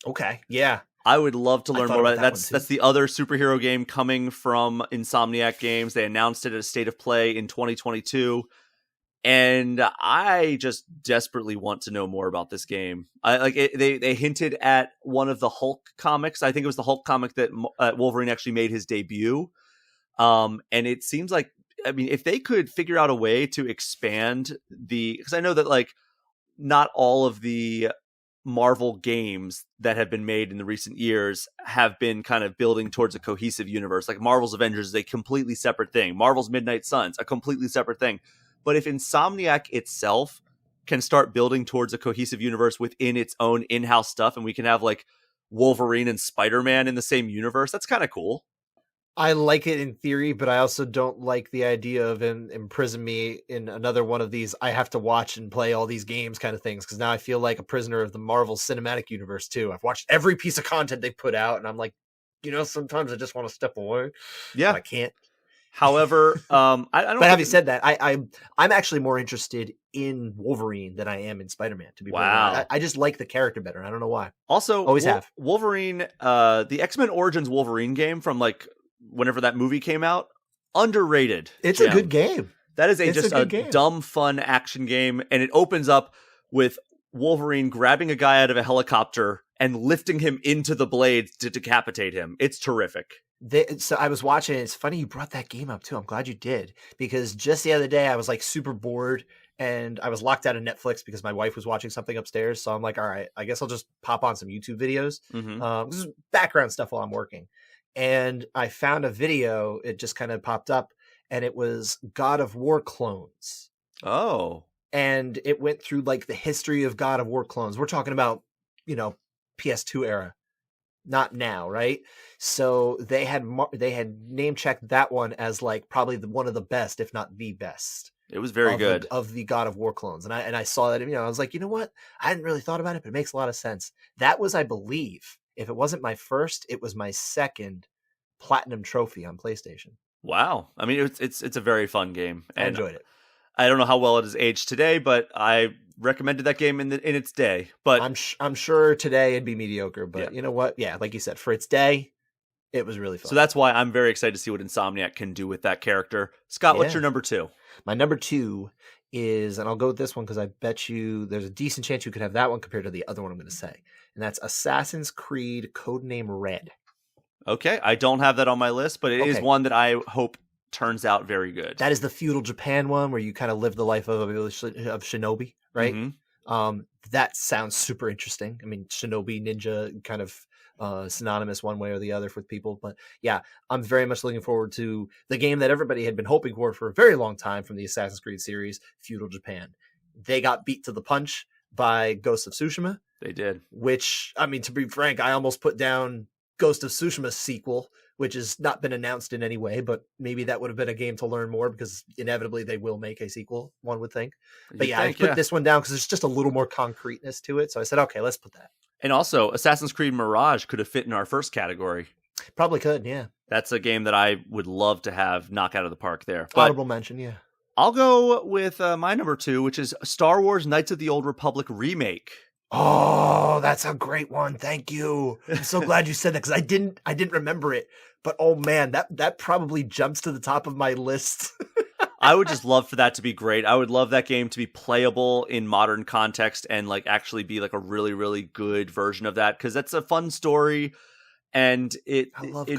Okay, yeah. I would love to learn more about it. That's the other superhero game coming from Insomniac Games. They announced it at a State of Play in 2022. And I just desperately want to know more about this game. They hinted at one of the Hulk comics. I think it was the Hulk comic that Wolverine actually made his debut. And it seems like, I mean, if they could figure out a way to expand because I know that like not all of the Marvel games that have been made in the recent years have been kind of building towards a cohesive universe. Like Marvel's Avengers is a completely separate thing. Marvel's Midnight Suns, a completely separate thing. But if Insomniac itself can start building towards a cohesive universe within its own in-house stuff, and we can have like Wolverine and Spider-Man in the same universe, that's kind of cool. I like it in theory, but I also don't like the idea of imprison me in another one of these I have to watch and play all these games kind of things, because now I feel like a prisoner of the Marvel Cinematic Universe too. I've watched every piece of content they put out, and I'm like, you know, sometimes I just want to step away. Yeah. I can't. However, I don't. But having said that, I'm actually more interested in Wolverine than I am in Spider-Man. To be honest, I just like the character better. I don't know why. Also, always have Wolverine. The X-Men Origins Wolverine game from like whenever that movie came out. Underrated. It's gem. a good game. That is It's just a a good game. dumb, fun action game. And it opens up with Wolverine grabbing a guy out of a helicopter and lifting him into the blades to decapitate him. It's terrific. So I was watching it. It's funny you brought that game up too. I'm glad you did, because just the other day I was like super bored and I was locked out of Netflix because my wife was watching something upstairs. So I'm like, all right, I guess I'll just pop on some YouTube videos. This is background stuff while I'm working. And I found a video. It just kind of popped up and it was God of War clones. Oh. And it went through like the history of God of War clones. We're talking about, PS2 era, not now, right? So they had name checked that one as like probably one of the best, if not the best. It was very good of the God of War clones, and I saw that. I was like, you know what? I hadn't really thought about it, but it makes a lot of sense. That was, I believe, if it wasn't my first, it was my second platinum trophy on PlayStation. Wow. I mean, it's a very fun game. And I enjoyed it. I don't know how well it has aged today, but I recommended that game in its day. But I'm sure today it'd be mediocre. But Yeah. You know what? Yeah, like you said, for its day, it was really fun. So that's why I'm very excited to see what Insomniac can do with that character. Scott, what's your number 2? My number 2 is, and I'll go with this one because I bet you there's a decent chance you could have that one compared to the other one I'm going to say. And that's Assassin's Creed Codename Red. Okay, I don't have that on my list, but it is one that I hope turns out very good. That is the feudal Japan one where you kind of live the life of shinobi, right? Mm-hmm. That sounds super interesting. I mean, shinobi, ninja, kind of synonymous one way or the other with people. But yeah, I'm very much looking forward to the game that everybody had been hoping for a very long time from the Assassin's Creed series, Feudal Japan. They got beat to the punch by Ghost of Tsushima. They did. Which, I mean, to be frank, I almost put down Ghost of Tsushima's sequel, which has not been announced in any way, but maybe that would have been a game to learn more because inevitably they will make a sequel, one would think. But I put this one down because there's just a little more concreteness to it. So I said, okay, let's put that. And also, Assassin's Creed Mirage could have fit in our first category. Probably could, yeah. That's a game that I would love to have knock out of the park there. But Audible mention, yeah. I'll go with my number 2, which is Star Wars Knights of the Old Republic remake. Oh, that's a great one. Thank you. I'm so glad you said that because I didn't remember it. But oh man, that probably jumps to the top of my list. I would just love for that to be great. I would love that game to be playable in modern context and like actually be like a really, really good version of that, because that's a fun story. And it'd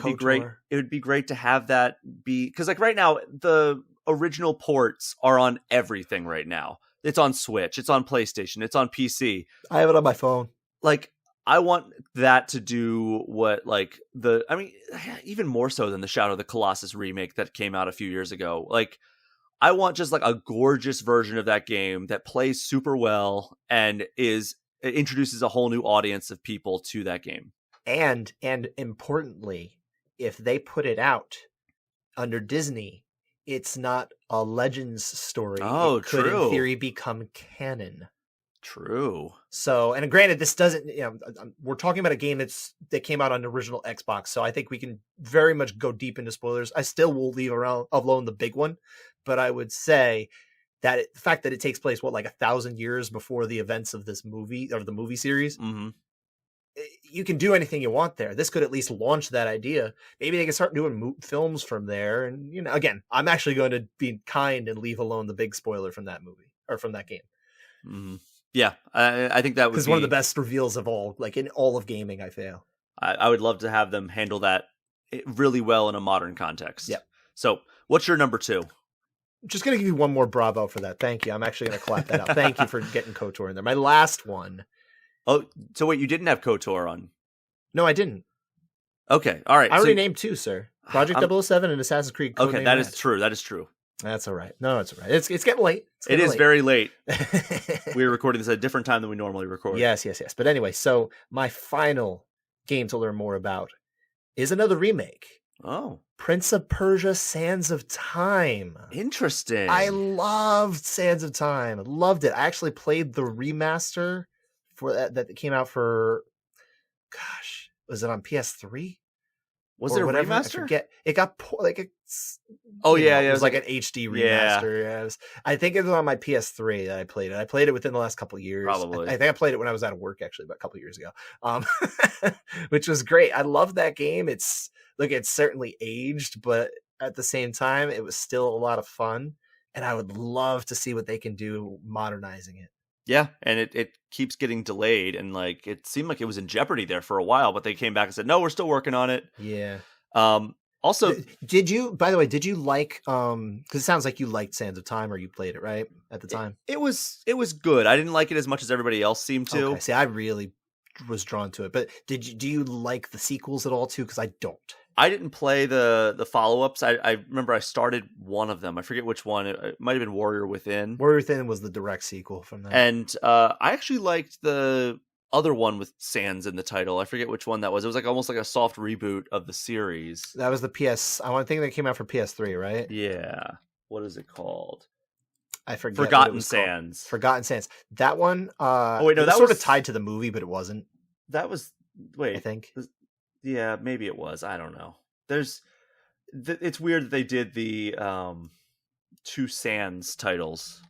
be great. It would be great to have that be, because like right now the original ports are on everything right now. It's on Switch, it's on PlayStation, it's on PC. I have it on my phone. Like, I want that to do what, like, even more so than the Shadow of the Colossus remake that came out a few years ago. Like, I want just like a gorgeous version of that game that plays super well and it introduces a whole new audience of people to that game. And importantly, if they put it out under Disney, it's not a Legends story. Oh, it could, true. in theory, become canon. True. So, and granted, this doesn't, we're talking about a game that came out on the original Xbox. So I think we can very much go deep into spoilers. I still will leave alone the big one, but I would say that the fact that it takes place, like 1,000 years before the events of this movie or the movie series, you can do anything you want there. This could at least launch that idea. Maybe they can start doing films from there. And, again, I'm actually going to be kind and leave alone the big spoiler from that movie or from that game. Mm-hmm. Yeah, I think that would be one of the best reveals of all, like in all of gaming, I feel. I would love to have them handle that really well in a modern context. Yeah. So what's your number 2? Just going to give you one more bravo for that. Thank you. I'm actually going to clap that out. Thank you for getting KOTOR in there. My last one. Oh, so wait, you didn't have KOTOR on? No, I didn't. Okay, all right. I already named 2, sir. Project 007 and Assassin's Creed Codename Okay, that Red. is true. That is true. That's all right. No, it's all right. It's getting late. It is very late. We're recording this at a different time than we normally record. Yes. But anyway, so my final game to learn more about is another remake. Oh. Prince of Persia Sands of Time. Interesting. I loved Sands of Time. I loved it. I actually played the remaster for that came out for, gosh, was it on PS3? Was or it a whatever. I remaster? forget. It got like Oh yeah, it was like an HD yeah. remaster. Yeah, I think it was on my PS3 that I played it. I played it within the last couple of years. Probably. I think I played it when I was out of work actually, about a couple of years ago. Which was great. I love that game. It's certainly aged, but at the same time, it was still a lot of fun. And I would love to see what they can do modernizing it. Yeah, and it keeps getting delayed, and like it seemed like it was in jeopardy there for a while, but they came back and said, "No, we're still working on it." Yeah. Also, did you? By the way, did you like? Because it sounds like you liked Sands of Time, or you played it right at the time. It was good. I didn't like it as much as everybody else seemed to. Okay. See, I really was drawn to it, but do you like the sequels at all too? Because I don't. I didn't play the follow-ups. I remember I started one of them. I forget which one. It might have been Warrior Within. Warrior Within was the direct sequel from that. And I actually liked the other one with Sans in the title. I forget which one that was. It was like almost like a soft reboot of the series. That was the PS. I want to think that came out for PS3, right? Yeah. What is it called? I forget. Forgotten Sands. Forgotten Sands. That one. Oh wait, no, that was sort of tied to the movie, but it wasn't. That was. Wait, I think. Yeah, maybe it was. I don't know. It's weird that they did the two Sands titles.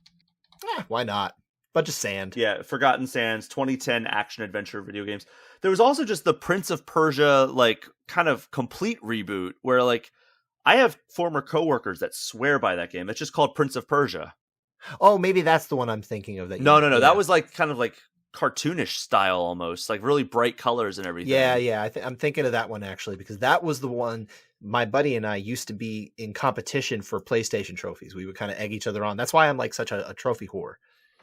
Why not? Bunch of sand. Yeah, Forgotten Sands, 2010 action adventure video games. There was also just the Prince of Persia, like kind of complete reboot, where like I have former coworkers that swear by that game. It's just called Prince of Persia. Oh, maybe that's the one I'm thinking of. No. Yeah. That was like kind of like cartoonish style almost, like really bright colors and everything. Yeah. I'm thinking of that one actually, because that was the one my buddy and I used to be in competition for PlayStation trophies. We would kind of egg each other on. That's why I'm like such a trophy whore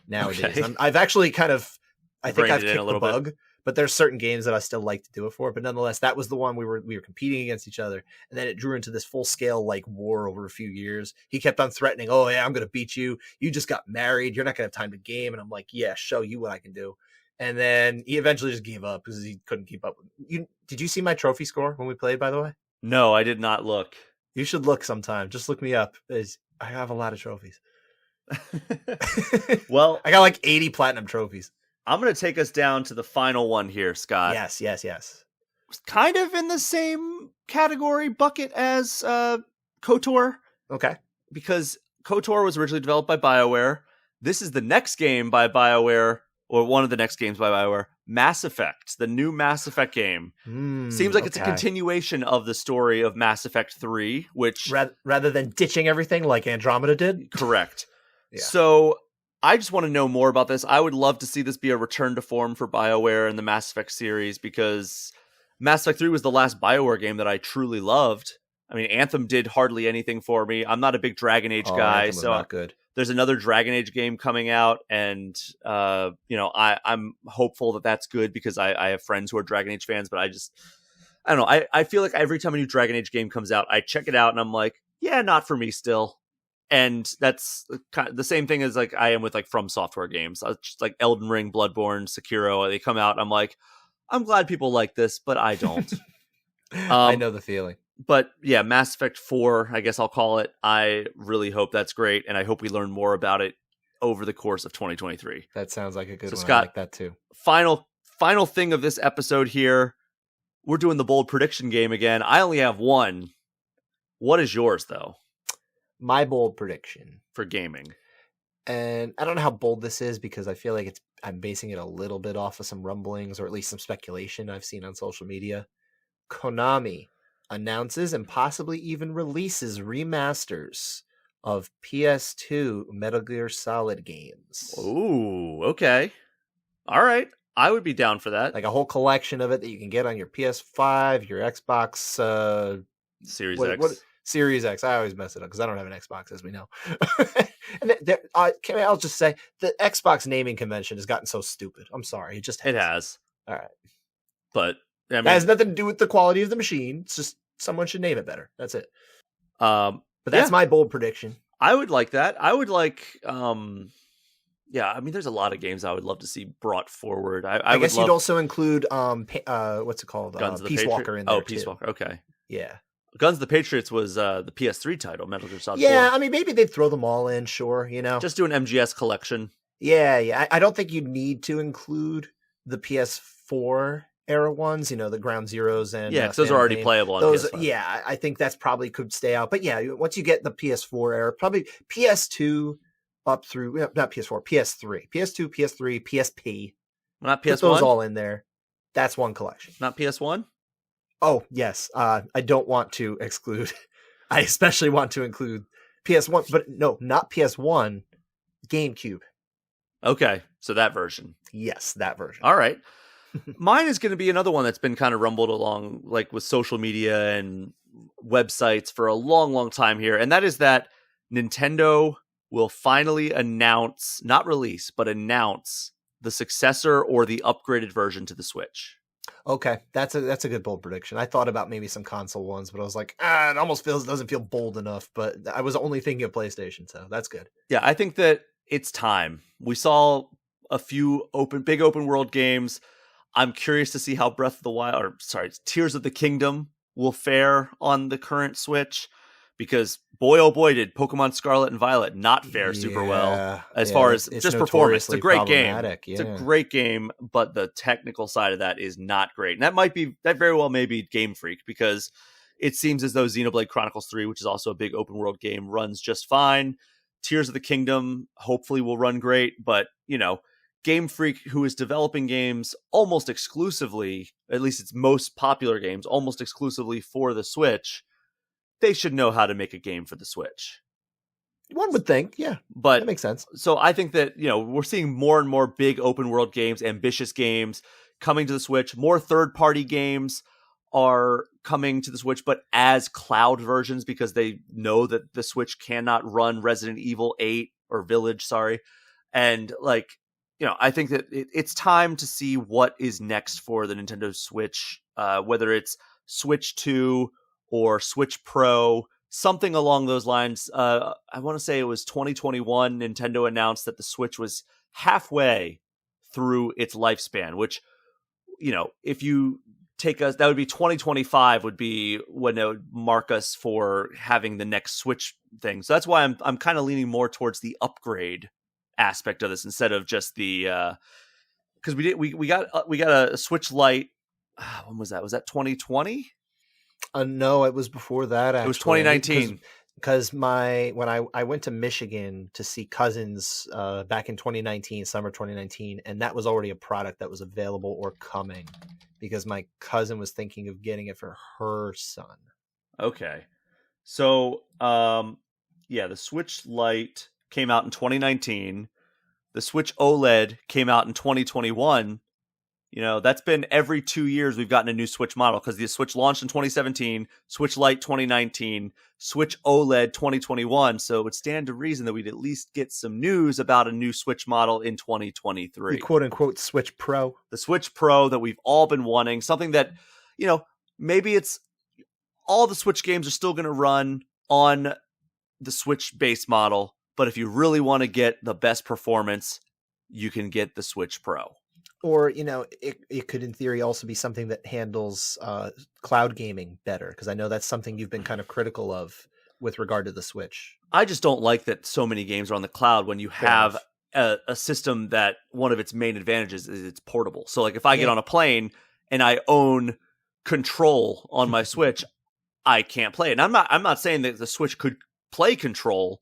nowadays. Okay. I've actually kind of, I think I've kicked the bug, bit. But there's certain games that I still like to do it for. But nonetheless, that was the one we were competing against each other. And then it drew into this full scale like war over a few years. He kept on threatening, "Oh yeah, I'm going to beat you. You just got married. You're not going to have time to game." And I'm like, "Yeah, show you what I can do." And then he eventually just gave up because he couldn't keep up. Did you see my trophy score when we played, by the way? No, I did not look. You should look sometime. Just look me up. I have a lot of trophies. Well, I got like 80 platinum trophies. I'm going to take us down to the final one here, Scott. Yes. Kind of in the same category bucket as KOTOR. Okay. Because KOTOR was originally developed by BioWare. This is the next game by BioWare, or one of the next games by BioWare, Mass Effect, the new Mass Effect game. Seems like it's a continuation of the story of Mass Effect 3, which... Rather than ditching everything like Andromeda did? Correct. Yeah. So I just want to know more about this. I would love to see this be a return to form for BioWare and the Mass Effect series, because Mass Effect 3 was the last BioWare game that I truly loved. I mean, Anthem did hardly anything for me. I'm not a big Dragon Age guy, Anthem was not good. There's another Dragon Age game coming out, and I'm hopeful that that's good because I have friends who are Dragon Age fans, but I don't know. I feel like every time a new Dragon Age game comes out, I check it out and I'm like, yeah, not for me still. And that's kind of the same thing as like I am with like From Software games. Just like Elden Ring, Bloodborne, Sekiro, they come out, I'm like, I'm glad people like this, but I don't. I know the feeling. But yeah, Mass Effect 4, I guess I'll call it. I really hope that's great, and I hope we learn more about it over the course of 2023. That sounds like a good one. Scott, I like that too. Final thing of this episode here. We're doing the bold prediction game again. I only have one. What is yours, though? My bold prediction for gaming. And I don't know how bold this is because I feel like I'm basing it a little bit off of some rumblings or at least some speculation I've seen on social media. Konami announces and possibly even releases remasters of PS2 Metal Gear Solid games. Ooh, okay. All right. I would be down for that. Like a whole collection of it that you can get on your PS5, your Xbox Series X. Series X. I always mess it up because I don't have an Xbox, as we know. And I'll just say the Xbox naming convention has gotten so stupid. I'm sorry. It has. All right. But I mean, that has nothing to do with the quality of the machine. It's just someone should name it better. That's it. But that's my bold prediction. I would like that. I would like, I mean, there's a lot of games I would love to see brought forward. I guess you'd also include, what's it called? Guns of the Peace Patriot? Walker in there. Peace Walker. Okay. Yeah. Guns of the Patriots was the PS3 title, Metal Gear Solid 4. I mean, maybe they'd throw them all in, sure, Just do an MGS collection. Yeah. I don't think you need to include the PS4 era ones, the Ground Zeroes and Yeah, because those are Phantom already Pain. playable on Those, PS5. yeah, I think that's probably could stay out. But yeah, once you get the PS4 era, probably PS2 up through not PS4, PS3, PS2, PS3, PSP. Not Put those PS1? all in there. That's one collection. Not PS1? Oh yes, I don't want to exclude. I especially want to include PS1, but no, not PS1. GameCube. Okay, so that version. Yes, that version. All right. Mine is going to be another one that's been kind of rumbled along, like with social media and websites for a long, long time here. And that is that Nintendo will finally announce, not release, but announce the successor or the upgraded version to the Switch. Okay, that's a good bold prediction. I thought about maybe some console ones, but I was like, it almost doesn't feel bold enough. But I was only thinking of PlayStation, so that's good. Yeah, I think that it's time. We saw a few big open world games. I'm curious to see how Tears of the Kingdom will fare on the current Switch, because boy, oh boy, did Pokemon Scarlet and Violet not fare super well as far as just performance. It's a great game. Yeah. It's a great game, but the technical side of that is not great. And that very well may be Game Freak, because it seems as though Xenoblade Chronicles 3, which is also a big open world game, runs just fine. Tears of the Kingdom hopefully will run great, but Game Freak, who is developing games almost exclusively, at least its most popular games, almost exclusively for the Switch, they should know how to make a game for the Switch. One would think, yeah. But that makes sense. So I think that, we're seeing more and more big open world games, ambitious games coming to the Switch. More third-party games are coming to the Switch, but as cloud versions, because they know that the Switch cannot run Resident Evil 8 or Village, sorry. And I think that it's time to see what is next for the Nintendo Switch, whether it's Switch 2 or Switch Pro, something along those lines. I want to say it was 2021, Nintendo announced that the Switch was halfway through its lifespan, which, if you take us, that would be 2025 would be when it would mark us for having the next Switch thing. So that's why I'm kind of leaning more towards the upgrade aspect of this instead of just the because we got a Switch Lite. When was that? Was that 2020? No, it was before that. Actually. It was 2019. Because when I went to Michigan to see cousins back in 2019, summer 2019, and that was already a product that was available or coming, because my cousin was thinking of getting it for her son. Okay, so the Switch Lite came out in 2019. The Switch OLED came out in 2021. That's been every 2 years we've gotten a new Switch model, because the Switch launched in 2017, Switch Lite 2019, Switch OLED 2021. So it would stand to reason that we'd at least get some news about a new Switch model in 2023. The quote unquote Switch Pro. The Switch Pro that we've all been wanting. Something that, maybe it's all the Switch games are still going to run on the Switch base model. But if you really want to get the best performance, you can get the Switch Pro. Or, it could in theory also be something that handles cloud gaming better, because I know that's something you've been kind of critical of with regard to the Switch. I just don't like that so many games are on the cloud when you have a system that one of its main advantages is it's portable. So if I get on a plane and I own Control on my Switch, I can't play it. And I'm not saying that the Switch could play Control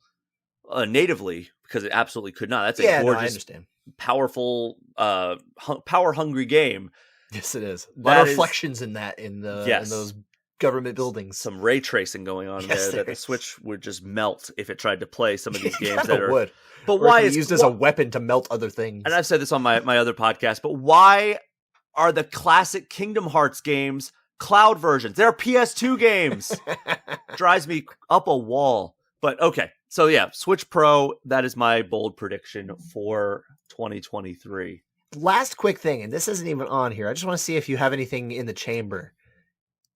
natively, because it absolutely could not. That's a gorgeous, I understand. Powerful, power hungry game. Yes, it is. A lot of reflections in those government buildings. Some ray tracing going on there that the Switch would just melt if it tried to play some of these games that would. But why is used as a weapon to melt other things? And I've said this on my other podcast. But why are the classic Kingdom Hearts games cloud versions? They're PS2 games. Drives me up a wall. But okay. So yeah, Switch Pro, that is my bold prediction for 2023. Last quick thing, and this isn't even on here. I just want to see if you have anything in the chamber.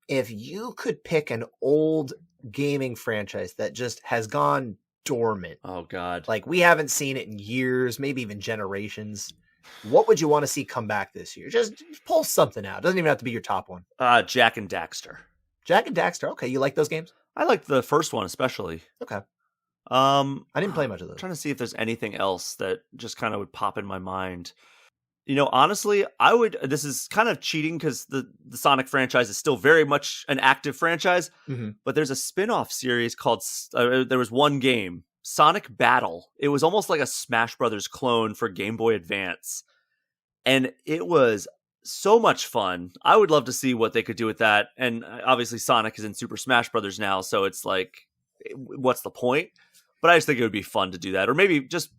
If you could pick an old gaming franchise that just has gone dormant. Oh, God. We haven't seen it in years, maybe even generations. What would you want to see come back this year? Just pull something out. It doesn't even have to be your top one. Jak and Daxter. Jak and Daxter. Okay, you like those games? I liked the first one especially. Okay. I didn't play much of those. I'm trying to see if there's anything else that just kind of would pop in my mind. Honestly, this is kind of cheating because the Sonic franchise is still very much an active franchise, but there's a spin-off series called, there was one game, Sonic Battle. It was almost like a Smash Brothers clone for Game Boy Advance. And it was so much fun. I would love to see what they could do with that. And obviously Sonic is in Super Smash Brothers now, so it's like, what's the point? But I just think it would be fun to do that. Or maybe just,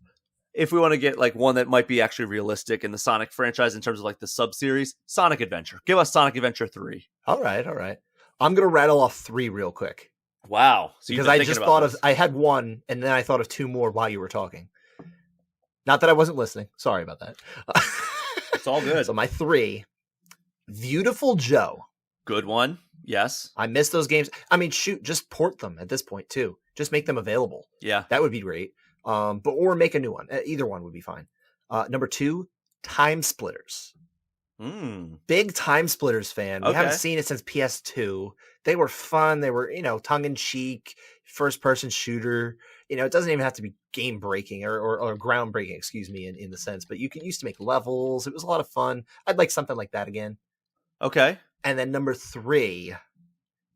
if we want to get like one that might be actually realistic in the Sonic franchise in terms of like the sub-series, Sonic Adventure. Give us Sonic Adventure 3. All right. I'm going to rattle off 3 real quick. Wow. So because I just thought I had one, and then I thought of 2 more while you were talking. Not that I wasn't listening. Sorry about that. It's all good. So my 3, Beautiful Joe. Good one. Yes. I miss those games. I mean, shoot, just port them at this point too. Just make them available. Yeah. That would be great. Or make a new one. Either one would be fine. Number 2, Time Splitters. Big Time Splitters fan. We haven't seen it since PS2. They were fun. They were, tongue-in-cheek, first-person shooter. It doesn't even have to be game-breaking or groundbreaking, excuse me, in the sense. But you used to make levels. It was a lot of fun. I'd like something like that again. Okay. And then number 3,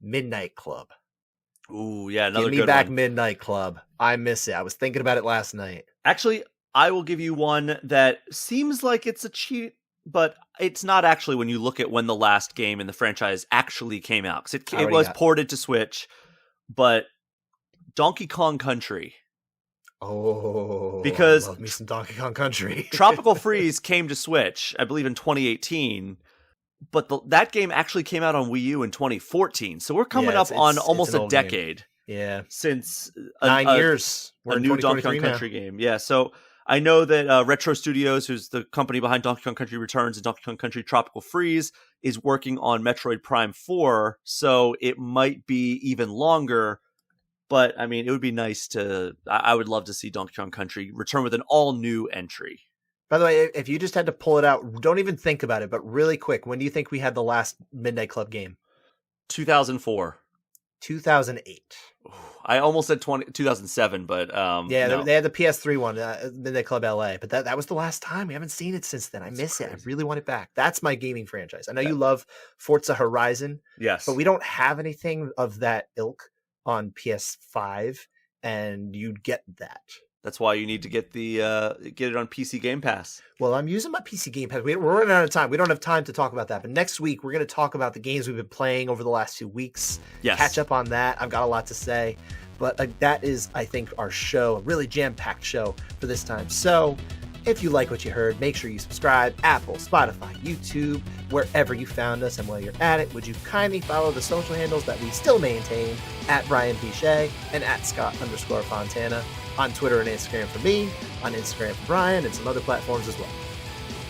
Midnight Club. Ooh, yeah, another good one. Give me back Midnight Club. I miss it. I was thinking about it last night. Actually, I will give you one that seems like it's a cheat, but it's not actually when you look at when the last game in the franchise actually came out. Because it was ported to Switch, but Donkey Kong Country. Oh, because I love me some Donkey Kong Country. Tropical Freeze came to Switch, I believe, in 2018. But that game actually came out on Wii U in 2014. So we're coming up on almost a decade. Game. Yeah. Since 9 years. A new Donkey Kong Country game. Yeah. So I know that Retro Studios, who's the company behind Donkey Kong Country Returns and Donkey Kong Country Tropical Freeze, is working on Metroid Prime 4. So it might be even longer. But I mean, it would be nice I would love to see Donkey Kong Country return with an all new entry. By the way, if you just had to pull it out, don't even think about it, but really quick, when do you think we had the last Midnight Club game? 2004. 2008. I almost said 2007, but yeah, no. They had the PS3 one, Midnight Club LA, but that was the last time. We haven't seen it since then. I miss it. I really want it back. That's my gaming franchise. I know you love Forza Horizon. Yes. But we don't have anything of that ilk on PS5, and you'd get that. That's why you need to get it on PC Game Pass. Well, I'm using my PC Game Pass. We're running out of time. We don't have time to talk about that. But next week, we're going to talk about the games we've been playing over the last 2 weeks. Yes. Catch up on that. I've got a lot to say. But that is, I think, our show, a really jam-packed show for this time. So if you like what you heard, make sure you subscribe. Apple, Spotify, YouTube, wherever you found us. And while you're at it, would you kindly follow the social handles that we still maintain at Brian Pichet and at Scott_Fontana. On Twitter and Instagram for me, on Instagram for Brian, and some other platforms as well.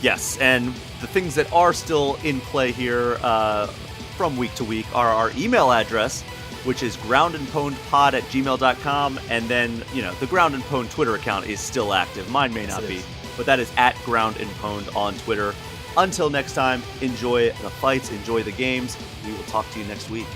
Yes, and the things that are still in play here from week to week are our email address, which is groundandpwnedpod@gmail.com, and then, the Ground and Pwned Twitter account is still active. Mine may not be, but that is at Ground and Pwned on Twitter. Until next time, enjoy the fights, enjoy the games. We will talk to you next week.